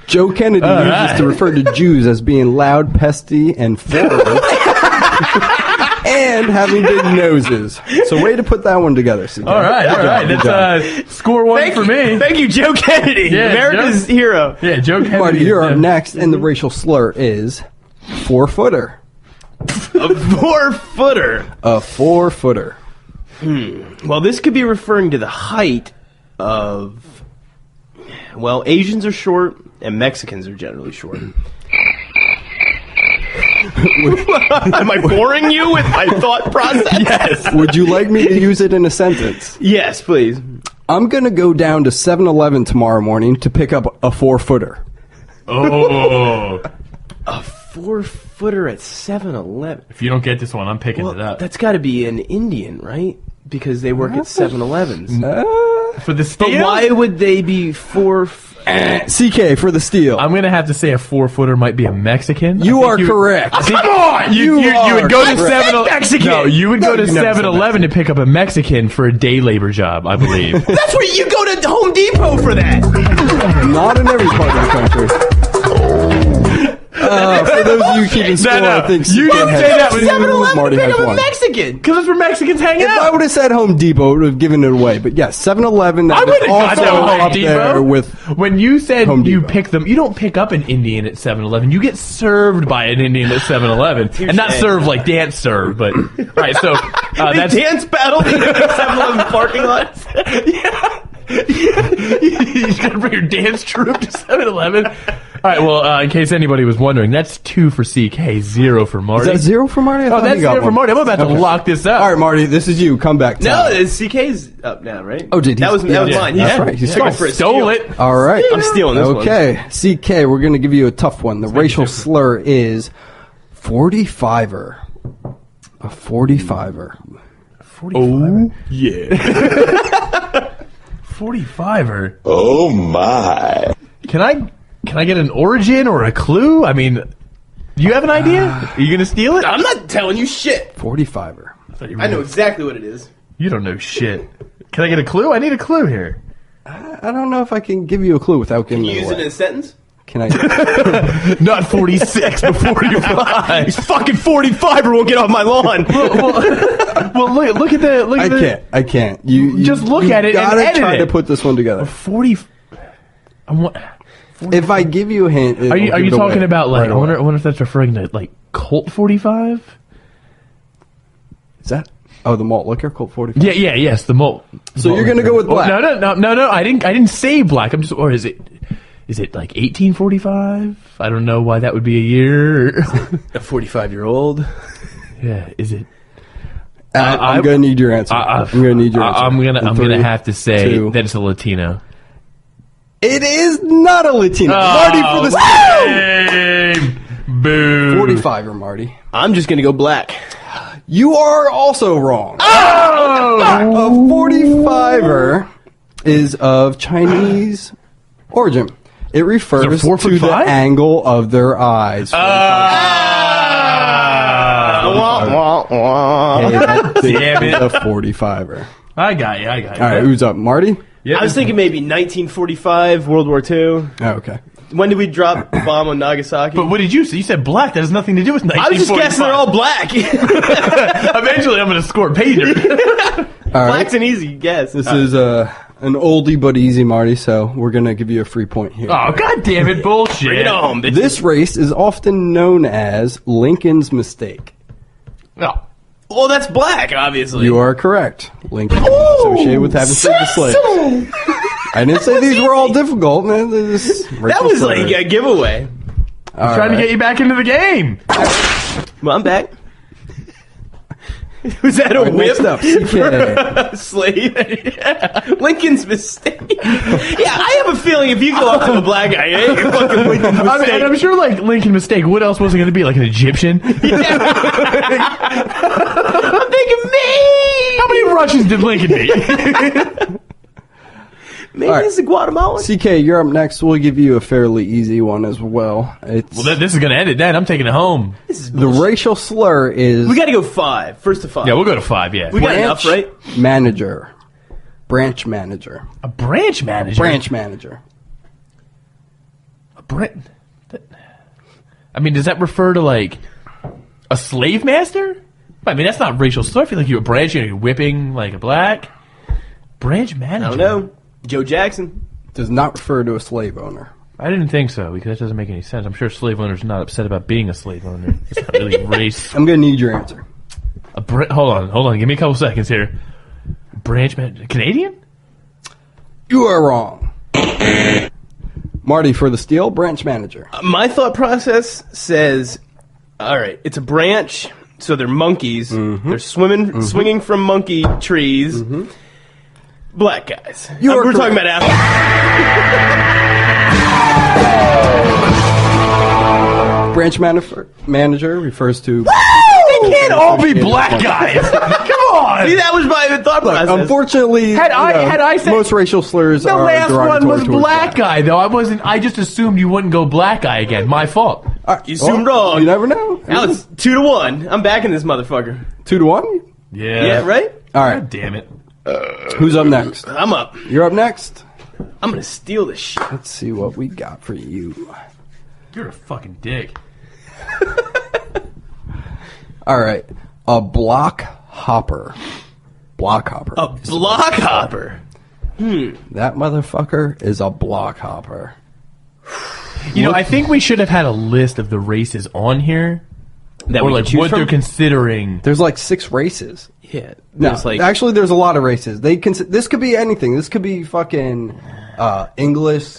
Joe Kennedy uses to refer to Jews as being loud, pesty, and forward. And having big noses. So way to put that one together, CK. All right. That's score one for me. Thank you, Joe Kennedy. Yeah, America's hero. Yeah, Joe Kennedy. Marty, you're up next, and the racial slur is 4-footer. A 4-footer. A 4-footer. Well, this could be referring to the height of... Well, Asians are short, and Mexicans are generally short. Am I boring you with my thought process? Yes. Would you like me to use it in a sentence? Yes, please. I'm going to go down to 7-Eleven tomorrow morning to pick up a 4-footer. Oh. A 4-footer at 7-Eleven. If you don't get this one, I'm picking it up. That's got to be an Indian, right? Because they work at 7-Elevens. For the steal? But why would they be CK for the steal. I'm going to have to say a 4-footer might be a Mexican. You are correct. Come on! You would go to 7-Eleven. No, you would go to 7-Eleven to pick up a Mexican for a day labor job, I believe. That's where you go to Home Depot for that. Not in every part of the country. For those of you keeping score, I think you didn't say that was 7-Eleven Marty to pick has up one. a Mexican. Because that's where Mexicans hang If I out. would have said Home Depot, it would have given it away. But yes, 7-Eleven. I would have got also that Home up there Depot. with When you said Home you Depot. pick them, you don't pick up an Indian at 7-Eleven. You get served by an Indian at 7-Eleven. And not served like dance serve, but... Right, so... that's Dance battle in the 7-Eleven parking lot. Yeah. You just gotta bring your dance troupe to 7-Eleven. All right, well, in case anybody was wondering, that's 2 for CK, 0 for Marty. Is that 0 for Marty? I thought that's he got 0 for one. Marty. I'm about to lock this up. All right, Marty, this is you. Come back. No, CK's up now, right? Oh, did he? That was mine. That's right. He Going for a Stole steal. it. All right. I'm stealing this one. Okay, CK, we're going to give you a tough one. The racial slur is 45er. A 45er. 45er. Yeah. 45er. Oh my. Can I get an origin or a clue? I mean, do you have an idea? Are you going to steal it? I'm not telling you shit. 45er. I know exactly what it is. You don't know shit. Can I get a clue? I need a clue here. I don't know if I can give you a clue without giving Can you it use away. it in a sentence? Can I? Not 46, but 45. These fucking 45er won't get off my lawn. Well, look at the. I can't. You Just look at it and gotta edit try it. to put this one together. 40. If I give you a hint, Are you talking about like? Right I wonder if that's referring to like Colt 45. Is that? Oh, the malt liquor, Colt 45. Yes, the malt. So you're gonna go with black? No. I didn't say black. I'm just. Or is it like 1845? I don't know why that would be a year. A 45-year-old. Yeah, is it? I'm gonna need your answer. I'm gonna need your answer. I'm gonna have to say 2. that it's a Latino. It is not a Latino. Marty for the Same. Boo. 45er, Marty. I'm just gonna go black. You are also wrong. Oh! A 45er is of Chinese origin. It refers They're 4 to foot the 5? angle of their eyes. Damn it. A 45er. I got you. All right, who's up? Marty? Yep. I was thinking maybe 1945, World War II. Oh, okay. When did we drop the bomb on Nagasaki? But what did you say? You said black. That has nothing to do with 1945. I was just guessing they're all black. Eventually, I'm going to score pay dirt. All right. Black's an easy guess. This is an oldie but easy, Marty, so we're going to give you a free point here. Oh, God damn it. Bullshit. Bring it on, bitch. This race is often known as Lincoln's mistake. Oh. Well, that's black, obviously. You are correct. Lincoln is associated with having saved the slaves. I didn't say these were all difficult, man. That was like a giveaway. Trying to get you back into the game. Well, I'm back. Was that a whip? Next up, CK. Slave. Lincoln's mistake. Yeah, I have a feeling if you go up to a black guy, hey, you're fucking Lincoln's mistake. I mean, and I'm sure, like, Lincoln mistake. What else was it going to be? Like an Egyptian? I'm thinking me. How many Russians did Lincoln meet? Maybe right. it's a Guatemalan. CK, you're up next. We'll give you a fairly easy one as well. It's Well, this is going to end it then. I'm taking it home. This is the racial slur is We got to go 5. First to 5. Yeah, we'll go to 5, yeah. We got enough, right? manager. Branch manager. A branch manager? Branch manager. I mean, does that refer to like a slave master? I mean, that's not racial slur. I feel like you're branching, you're whipping like a black branch manager. I don't know. Joe Jackson does not refer to a slave owner. I didn't think so because that doesn't make any sense. I'm sure slave owners are not upset about being a slave owner. It's not really race. I'm gonna need your answer. Hold on. Give me a couple seconds here. Branch manager, Canadian? You are wrong. Marty, for the steal, branch manager. My thought process says, all right, it's a branch, so they're monkeys. Mm-hmm. They're swinging from monkey trees. Mm-hmm. Black guys. We're talking about branch manager refers to. They can't all be black guys. Come on. See, that was my thought process. Unfortunately, had I said most racial slurs the are last one was derogatory black guy though. I just assumed you wouldn't go black guy again. My fault. You assumed wrong. You never know. Now it's 2-1. I'm backing this motherfucker. 2-1. Yeah, right? All right. God damn it. Who's up next? I'm up. You're up next. I'm gonna steal this shit. Let's see what we got for you. You're a fucking dick. All right. A block hopper. Block hopper. A block hopper. That motherfucker is a block hopper. You know, I think we should have had a list of the races on here. That or we like could choose what from? they're considering. There's like 6 races. Yeah. No, There's like actually, there's a lot of races. This could be anything. This could be fucking English,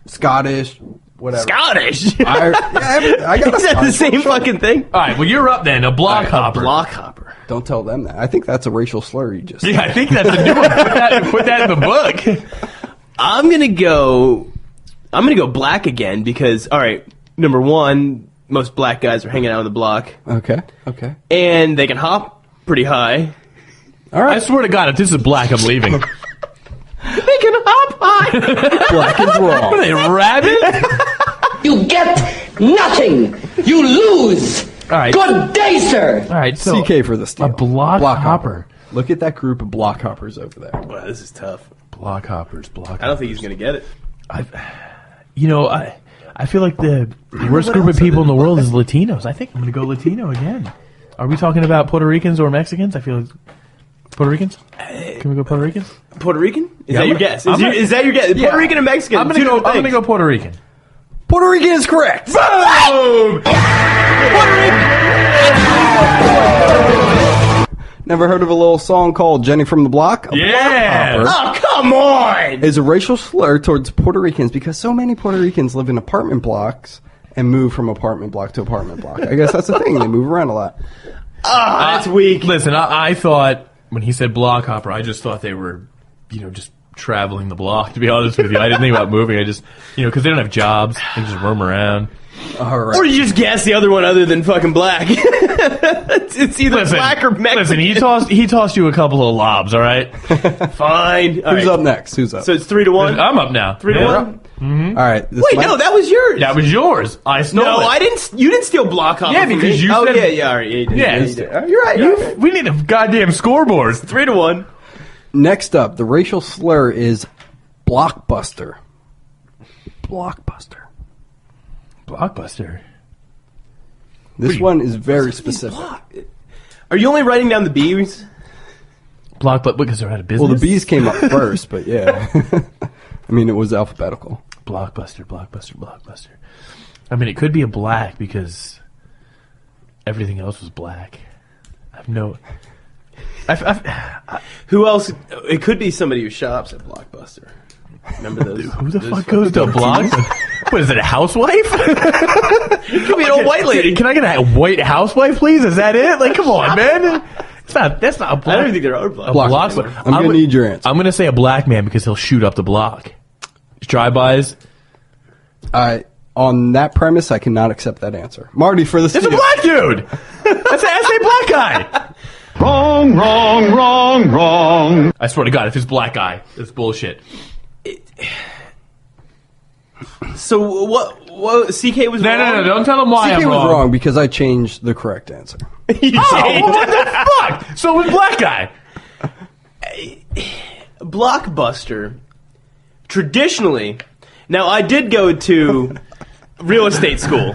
Scottish, whatever. Scottish. I got Is that the same fucking thing? All right, well, you're up then. A block hopper. A block hopper. Don't tell them that. I think that's a racial slur you just said. Yeah, I think that's a new one. Put that in the book. I'm gonna go black again because, all right, number one, most black guys are hanging out on the block. Okay. And they can hop pretty high. All right. I swear to God, if this is black, I'm leaving. They can hop high. Black is wrong. Are they rabbit? You get nothing. You lose. All right. Good day, sir. All right, so CK for the steal. a block hopper. Look at that group of block hoppers over there. Wow, this is tough. Block hoppers. I don't think he's gonna get it. I feel like the worst group of people in the world is Latinos. I think I'm going to go Latino again. Are we talking about Puerto Ricans or Mexicans? I feel like Puerto Ricans. Can we go Puerto Ricans? Puerto Rican? Is Yeah, that I'm your gonna- guess? I'm gonna- Is that your guess? Yeah. Puerto Rican and Mexican. I'm going to go Puerto Rican. Puerto Rican is correct. Boom! Never heard of a little song called Jenny from the Block? A Yeah. block hopper Oh, come on! is a racial slur towards Puerto Ricans because so many Puerto Ricans live in apartment blocks and move from apartment block to apartment block. I guess that's the thing. They move around a lot. That's weak. Listen, I thought when he said block hopper, I just thought they were, just traveling the block, to be honest with you. I didn't think about moving. I just, because they don't have jobs. They just roam around. All right. Or you just guess the other one other than fucking black. it's either black or Mexican. Listen, he tossed you a couple of lobs, all right? Fine. All Who's right. up next? Who's up? So it's 3-1. I'm up now. 3-1. All right. This Wait, no, that was yours. That was yours. I stole No, it. I didn't. You didn't steal block hopper. Yeah, from because me. you Oh said- yeah. All right. Yeah, you did. Yeah, you did. You're right. We need a goddamn scoreboard. 3-1. Next up, the racial slur is blockbuster. Blockbuster. Blockbuster. This one is very specific. Are you only writing down the B's? Blockbuster because they're out of business. Well, the B's came up first, but yeah. I mean, it was alphabetical. Blockbuster. I mean, it could be a black because everything else was black. I have no. Who else? It could be somebody who shops at Blockbuster. Remember those? Who the fuck goes to Blockbuster? What is it? A housewife? It could be an old white lady. Can I get a white housewife, please? Is that it? Like, come on, man. That's not a black. I don't even think there are a Blockbuster. Blockbuster. I'm gonna need your answer. I'm gonna say a black man because he'll shoot up the block. Drive-bys. On that premise, I cannot accept that answer. Marty, for the It's a steal. black dude. That's a black guy. Wrong. I swear to God, if it's black guy, it's bullshit. So what? CK was wrong? No. Don't tell him why CK I'm was wrong because I changed the correct answer. Oh, what the fuck? So it was black guy. Blockbuster traditionally Now, I did go to real estate school,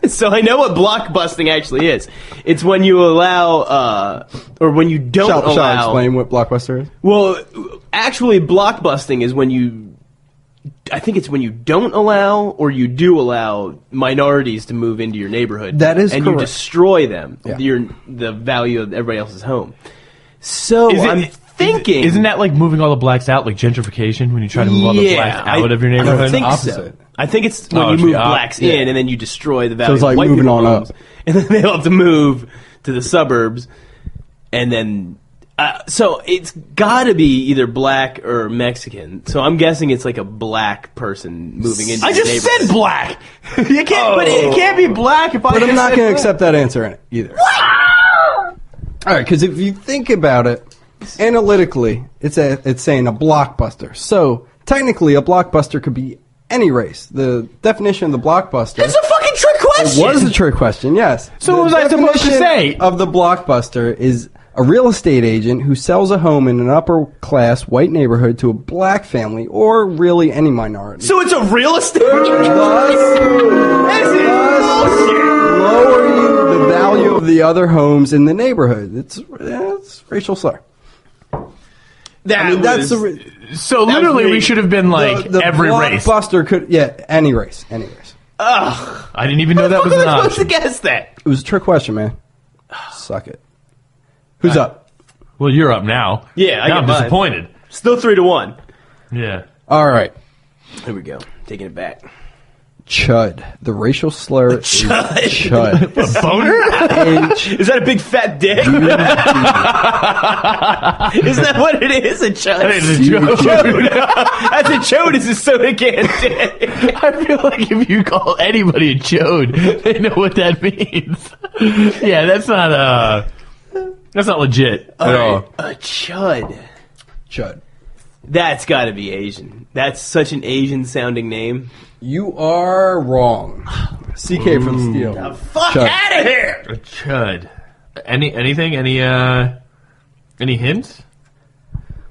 so I know what blockbusting actually is. It's when you allow, or when you don't allow... Shall I explain what blockbuster is? Well, actually, blockbusting is when you... I think it's when you don't allow or you do allow minorities to move into your neighborhood. That is and correct. you destroy them, Yeah. the value of everybody else's home. So I'm thinking... Isn't that like moving all the blacks out, like gentrification, when you try to move all the blacks out of your neighborhood? I think Opposite. so. I think it's when you it's move the blacks in and then you destroy the value it's like of white moving people's on homes. up. And then they'll have to move to the suburbs. And then... so it's got to be either black or Mexican. So I'm guessing it's like a black person moving into I your just neighborhood. said black. You can't, but it can't be black if I. But I'm just not said going to black. accept that answer either. What? All right, because if you think about it, analytically, it's saying a blockbuster. So technically, a blockbuster could be any race. The definition of the blockbuster... It's a fucking trick question! It was a trick question, yes. So what was I supposed to say? Of the blockbuster is a real estate agent who sells a home in an upper-class white neighborhood to a black family or really any minority. So it's a real estate... Thus lowering the value of the other homes in the neighborhood. It's racial slur. So literally, we should have been like the every race. Blockbuster could, any race. Ugh. I didn't even know that was How an am I supposed to option. guess that? It was a trick question, man. Suck it. Who's up? Well, you're up now. Yeah, I now got I'm mine. disappointed. Still 3-1. Yeah. All right. Here we go. Taking it back. Chud. The racial slur Chud. is chud. Boner? Is that a big fat dick? Isn't that what it is? A chud? It's a chode. That's a chode. Is a soda can dick. I feel like if you call anybody a chode, they know what that means. Yeah, that's not legit at all. A chud. Chud. That's got to be Asian. That's such an Asian sounding name. You are wrong. CK for the steal. Fuck Chud. out of here! A chud. Anything? Any hints?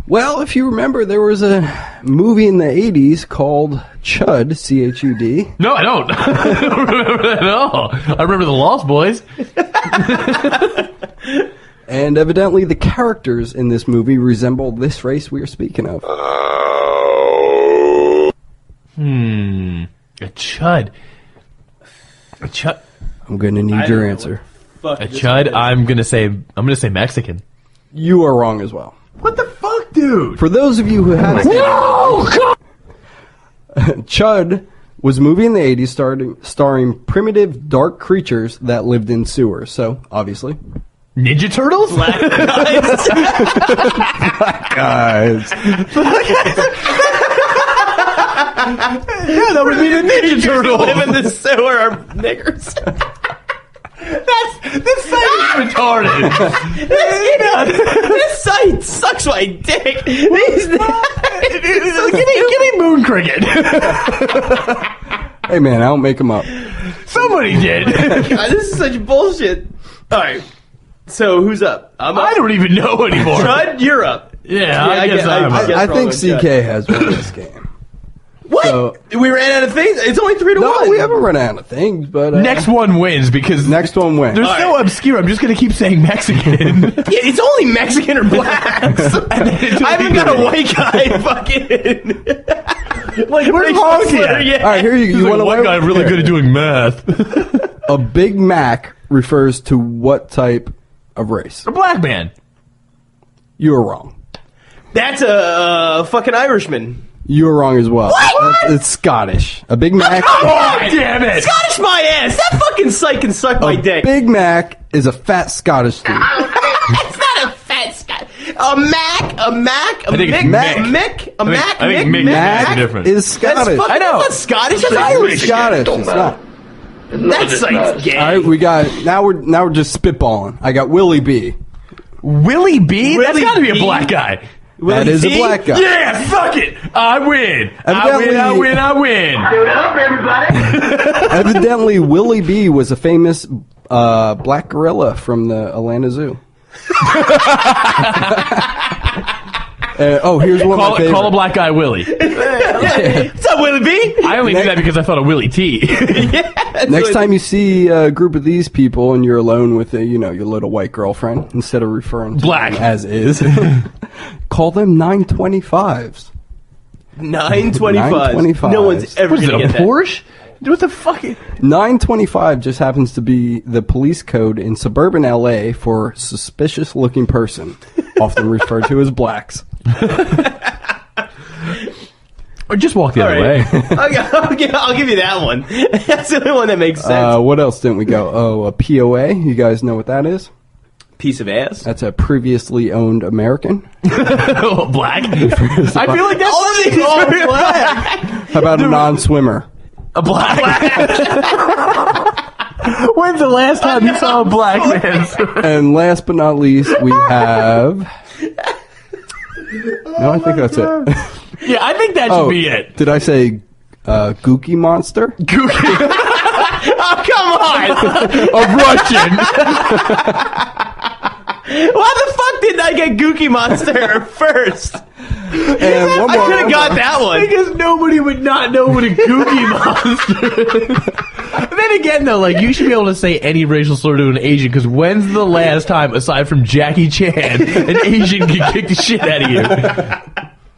Well, if you remember, there was a movie in the 80s called Chud, Chud. No, I don't. I don't remember that at all. I remember the Lost Boys. And evidently the characters in this movie resemble this race we are speaking of. A chud. A chud. I'm going to need your answer. Fuck A this chud. is. I'm gonna say Mexican. You are wrong as well. What the fuck, dude? For those of you who haven't Chud was a movie in the 80s starring primitive dark creatures that lived in sewers. So, obviously. Ninja Turtles? Black guys. Guys. Yeah, that would be the Ninja Turtle. Live in the sewer are niggers. This site is retarded. This site sucks my dick. Give me Moon Cricket. Hey, man, I don't make them up. Somebody did. God, this is such bullshit. All right. So who's up? I'm up. I don't even know anymore. Chud, you're up. Yeah, I guess I'm up. guess I we're think all going CK has won this game. What? So- We ran out of things. It's only 3-1. No, we haven't run out of things, but... Next one wins because Next one wins. they're so obscure. I'm just gonna keep saying Mexican. Yeah, it's only Mexican or blacks. I haven't got a white guy fucking. Like, where's Honky at? Yeah. All right, here you want to one guy really good at doing math. A Big Mac refers to what type of race? A black man. You are wrong. That's a fucking Irishman. You are wrong as well. It's Scottish. A Big Mac. Oh, damn it! Scottish my ass. That fucking site can suck my dick. Big Mac is a fat Scottish dude. It's not a fat Scot. A Mac. I think it's Mick. I think Mick Mac is different. is Scottish. That's know. That's not Scottish. That's It's Irish. Scottish. It's not. That site's gay. All right, we got now we're just spitballing. I got Willie B. Willie B? That's Willie gotta be a B? black guy. That is a B? black guy. Yeah, fuck it. I win. Evidently- I win. Dude, up, everybody. Evidently, Willie B was a famous black gorilla from the Atlanta Zoo. Here's one of my favorites. Call a black guy Willie. What's up, Willie B? I only knew that because I thought of Willie T. Next time you see a group of these people and you're alone with your little white girlfriend, instead of referring to Black. them as is, call them 925s. 925. No one's ever What is it, going a to get that. Porsche? What the fuck? 925 just happens to be the police code in suburban LA for suspicious-looking person, often referred to as blacks. Or just walk the other way. I'll give you that one. That's the only one that makes sense. What else didn't we go? Oh, a POA. You guys know what that is? Piece of ass. That's a previously owned American. Black? I feel like that's all black. How about a non-swimmer? A black. When's the last time you saw a black man? And last but not least, we have... No, I think that's it. Yeah, I think that should be it. Did I say Gookie Monster? Gookie. Oh, come on! A Russian. Why the fuck didn't I get Gookie Monster first? And one more. I could have got that one. Because nobody would not know what a Gookie Monster is. Then again, though, like, you should be able to say any racial slur to an Asian, because when's the last time, aside from Jackie Chan, an Asian can kick the shit out of you?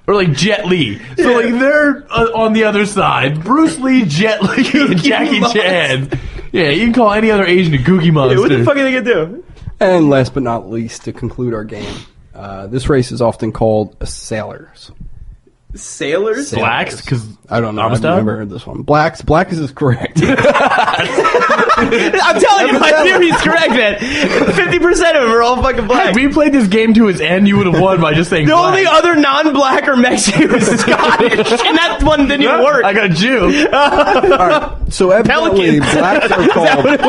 Or like Jet Li. So like they're on the other side. Bruce Lee, Jet Li, and Jackie Chan. Yeah, you can call any other Asian a Gookie Monster. Yeah, what the fuck are they gonna do? And last but not least, to conclude our game, this race is often called sailors. Sailors? Blacks? Because I don't know. I've never heard this one. Blacks. Black is correct. I'm telling you, my theory is correct, man. 50% of them are all fucking black. If we played this game to its end, you would have won by just saying the black. only other non-black or Mexican was Scottish, and that one didn't even work. I got a Jew. All right. So evidently, blacks are called... Is that what it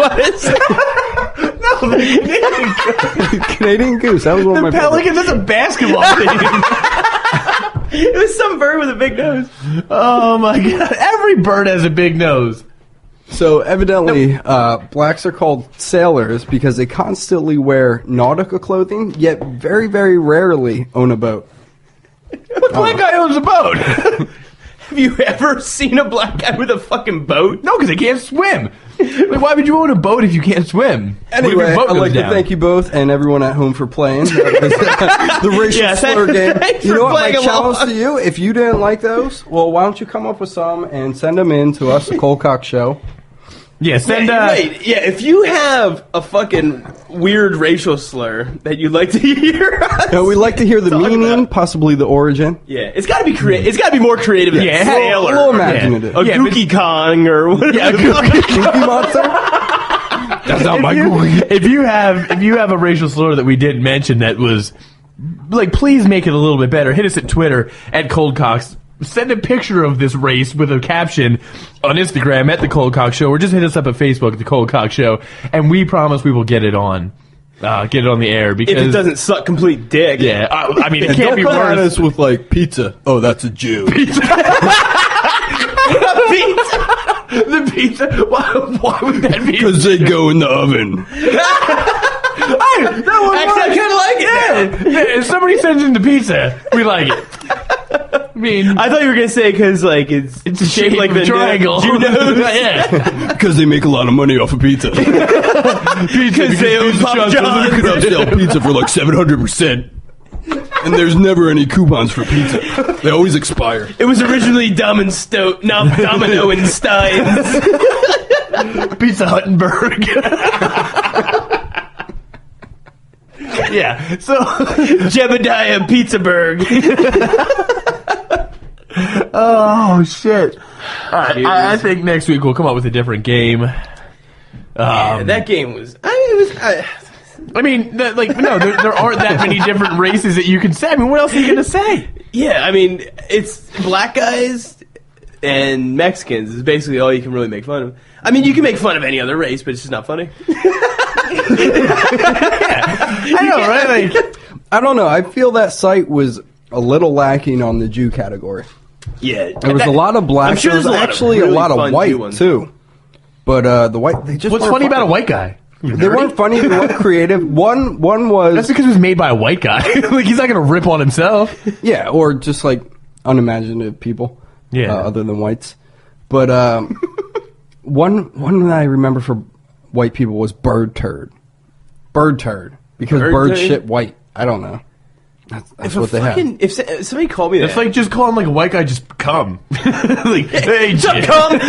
was? Canadian Goose. That was one of my Pelicans is a basketball team. It was some bird with a big nose. Oh my god. Every bird has a big nose. So evidently, blacks are called sailors because they constantly wear nautical clothing, yet very, very rarely own a boat. What black guy owns a boat? Have you ever seen a black guy with a fucking boat? No, because they can't swim. Like, why would you own a boat if you can't swim? Anyway, I'd like to thank you both and everyone at home for playing the racial slur game. You know what, my challenge to you, if you didn't like those, well, why don't you come up with some and send them in to us, the ColdCoxxx Show. Yeah, send if you have a fucking weird racial slur that you'd like to hear we'd like to hear the meaning, possibly the origin. Yeah, it's got to be creative. It's got to be more creative than sailor. A little imaginative. A Gookie Kong or whatever. Yeah, a Gookie Monster? That's not my Gookie. If you have a racial slur that we didn't mention that was, like, please make it a little bit better. Hit us at Twitter at ColdCoxxx. Send a picture of this race with a caption on Instagram at the ColdCoxxx Show, or just hit us up at Facebook at the ColdCoxxx Show, and we promise we will get it on the air. Because if it doesn't suck complete dick. Yeah, I mean, it can't be worse. Don't come at us with, like, pizza. Oh, that's a Jew. Pizza. The pizza? Why would that be? Because they go in the oven. Actually, I kind of like it. Yeah. If somebody sends in the pizza, we like it. I mean, I thought you were gonna say because like it's shaped like the triangle. Yeah, because they make a lot of money off of pizza. Because they own Papa John's. They sell pizza for like 700%, and there's never any coupons for pizza. They always expire. It was originally Dumb and Stoke, not Domino and Steins. Pizza Huttenberg. Yeah, so Jebediah Pizzaburg. Oh shit! I think next week we'll come up with a different game. That game was. There aren't that many different races that you can say. I mean, what else are you gonna say? Yeah, I mean, it's black guys and Mexicans is basically all you can really make fun of. I mean, you can make fun of any other race, but it's just not funny. I know, right? Like, I don't know. I feel that site was a little lacking on the Jew category. Yeah, there was a lot of black. I'm sure there was actually a lot of white too. But the white, they just. What's funny about a white guy? They weren't funny. They weren't creative. One was... That's because it was made by a white guy. Like, he's not going to rip on himself. Yeah, or just, like, unimaginative people. Yeah. Other than whites. But one that I remember for white people was bird turd. Bird turd. Because birds shit white. I don't know. That's what they have. If somebody called me that. It's like just calling like a white guy just come. Like, hey, just come!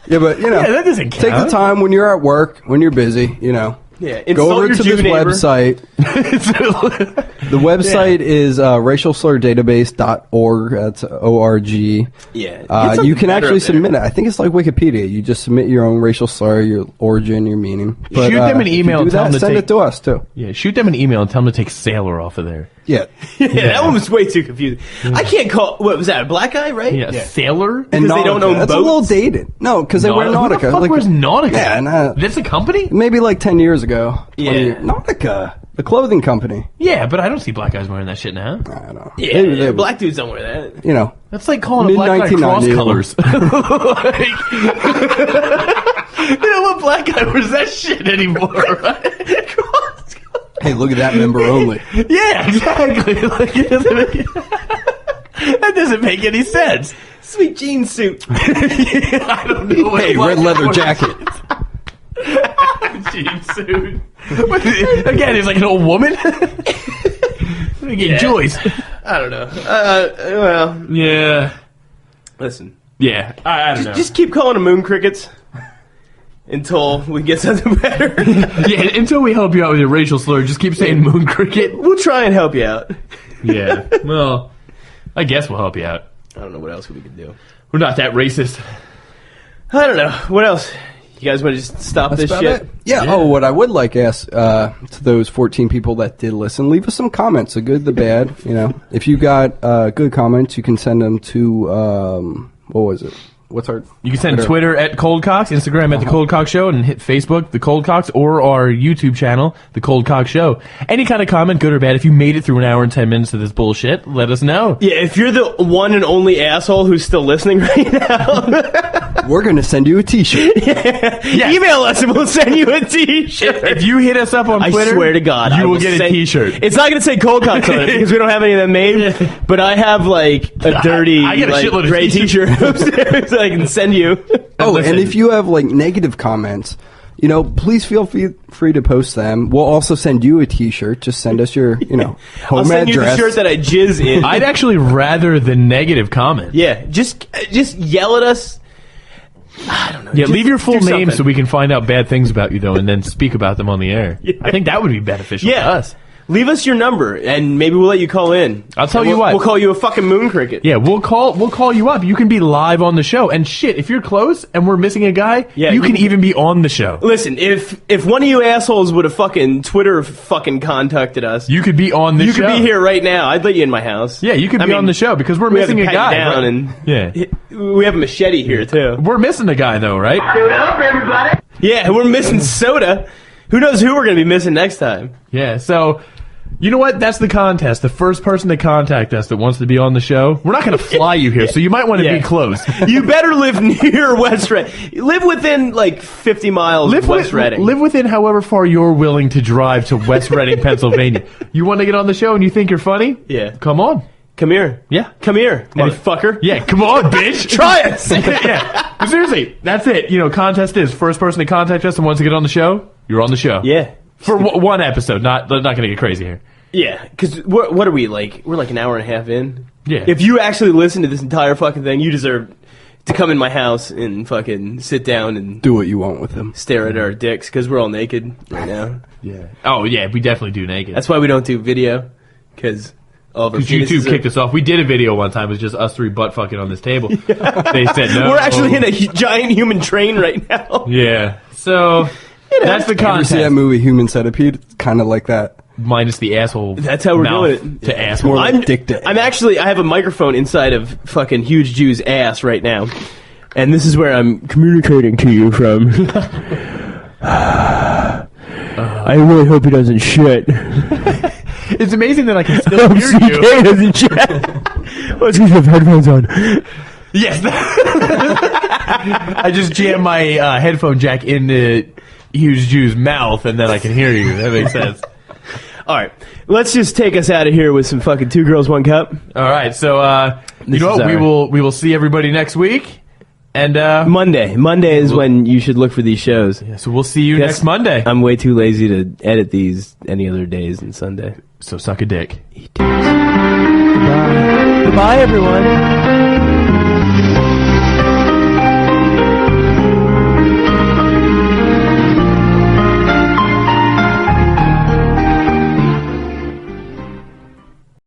Yeah, but, you know, that doesn't count. Take the time when you're at work, when you're busy, you know. Yeah, go over to this website. The website is racialslurdatabase.org. That's O-R-G. Yeah. You can actually submit it. I think it's like Wikipedia. You just submit your own racial slur, your origin, your meaning. But, shoot them an email and tell them to send it to us, too. Yeah, shoot them an email and tell them to take sailor off of there. Yeah. Yeah, that one was way too confusing. I can't call... What was that, a black guy, right? Yeah, sailor? Because they don't own That's boats? a little dated. No, because they wear Nautica. Who the fuck wears Nautica? Yeah, that's a company? Maybe like 10 years ago. Yeah. Nautica, the clothing company. Yeah, but I don't see black guys wearing that shit now. I don't know. Yeah, black dudes don't wear that. You know. That's like calling a black guy cross colors. You know what? Black guy wears that shit anymore, right? Hey, look at that, member only. Yeah, exactly. Like, that doesn't make any sense. Sweet jean suit. I don't know. Hey, red leather jacket. Jean suit. Again, he's like an old woman. Again, Joyce. I don't know. Well, yeah. Listen. Yeah, I don't know. Just keep calling them moon crickets until we get something better. Yeah, until we help you out with your racial slur, just keep saying moon cricket. We'll try and help you out. Yeah. Well, I guess we'll help you out. I don't know what else we could do. We're not that racist. I don't know. What else? You guys want to just stop this shit? Yeah. Oh, what I would like to ask to those 14 people that did listen, leave us some comments, the good, the bad. You know, if you got good comments, you can send them to what was it? What's our? You can send Twitter at ColdCoxxx, Instagram at the ColdCoxxx Show, and hit Facebook, the ColdCoxxx, or our YouTube channel, the ColdCoxxx Show. Any kind of comment, good or bad. If you made it through an hour and 10 minutes of this bullshit, let us know. Yeah, if you're the one and only asshole who's still listening right now, we're gonna send you a T-shirt. Yeah. Email us and we'll send you a T-shirt. If you hit us up on Twitter, I swear to God, you will get a T-shirt. It's not gonna say ColdCoxxx on it because we don't have any of them made. But I have like a dirty, I got a shitload of gray T-shirt upstairs that I can send you. Oh, and if you have like negative comments, you know, please feel free to post them. We'll also send you a T-shirt. Just send us your, you know, home I'll send address. you the shirt that I jizz in. I'd actually rather the negative comment. Yeah, just yell at us. I don't know. Yeah, leave your full name something. so we can find out bad things about you, though, and then speak about them on the air. Yeah. I think that would be beneficial to us. Leave us your number, and maybe we'll let you call in. I'll tell you what. We'll call you a fucking moon cricket. Yeah, we'll call you up. You can be live on the show. And shit, if you're close and we're missing a guy, you can even be on the show. Listen, if one of you assholes would have fucking Twitter fucking contacted us, you could be on the show. You could be here right now. I'd let you in my house. Yeah, you could be on the show because we're missing a guy. Down and we have a machete here too. We're missing a guy though, right? Suit up, everybody. Yeah, we're missing Soda. Who knows who we're going to be missing next time? Yeah, so you know what? That's the contest. The first person to contact us that wants to be on the show, we're not going to fly you here, so you might want to be close. You better live near West Reading. Live within like 50 miles of West Reading. Live within however far you're willing to drive to West Reading, Pennsylvania. You want to get on the show and you think you're funny? Yeah. Come on. Come here. Yeah. Come here, motherfucker. Yeah, come on, bitch. Try us. Yeah. But seriously, that's it. You know, contest is first person to contact us and wants to get on the show, you're on the show. Yeah. For one episode. Not going to get crazy here. Yeah, because what are we, like? We're like an hour and a half in. Yeah. If you actually listen to this entire fucking thing, you deserve to come in my house and fucking sit down and do what you want with them. Stare at our dicks, because we're all naked right now. Yeah. Oh, yeah, we definitely do naked. That's why we don't do video, because all of our YouTube kicked us off. We did a video one time. It was just us three butt fucking on this table. They said no. We're actually in a giant human train right now. Yeah. So, that's the contest. Ever see that movie Human Centipede? It's kind of like that. Minus the asshole. That's how we're doing it. To asshole. More like dick to ass. I have a microphone inside of fucking Huge Jew's ass right now. And this is where I'm communicating to you from. I really hope he doesn't shit. It's amazing that I can still hear you. CK doesn't shit. Let's get some headphones on. Yes. I just jammed my headphone jack into huge Jew's mouth, and then I can hear you. That makes sense. All right, let's just take us out of here with some fucking 2 Girls 1 Cup. All right, so you know what? We will see everybody next week. And Monday is when you should look for these shows. Yeah, so we'll see you next Monday. I'm way too lazy to edit these any other days than Sunday. So suck a dick. Goodbye. Goodbye, everyone.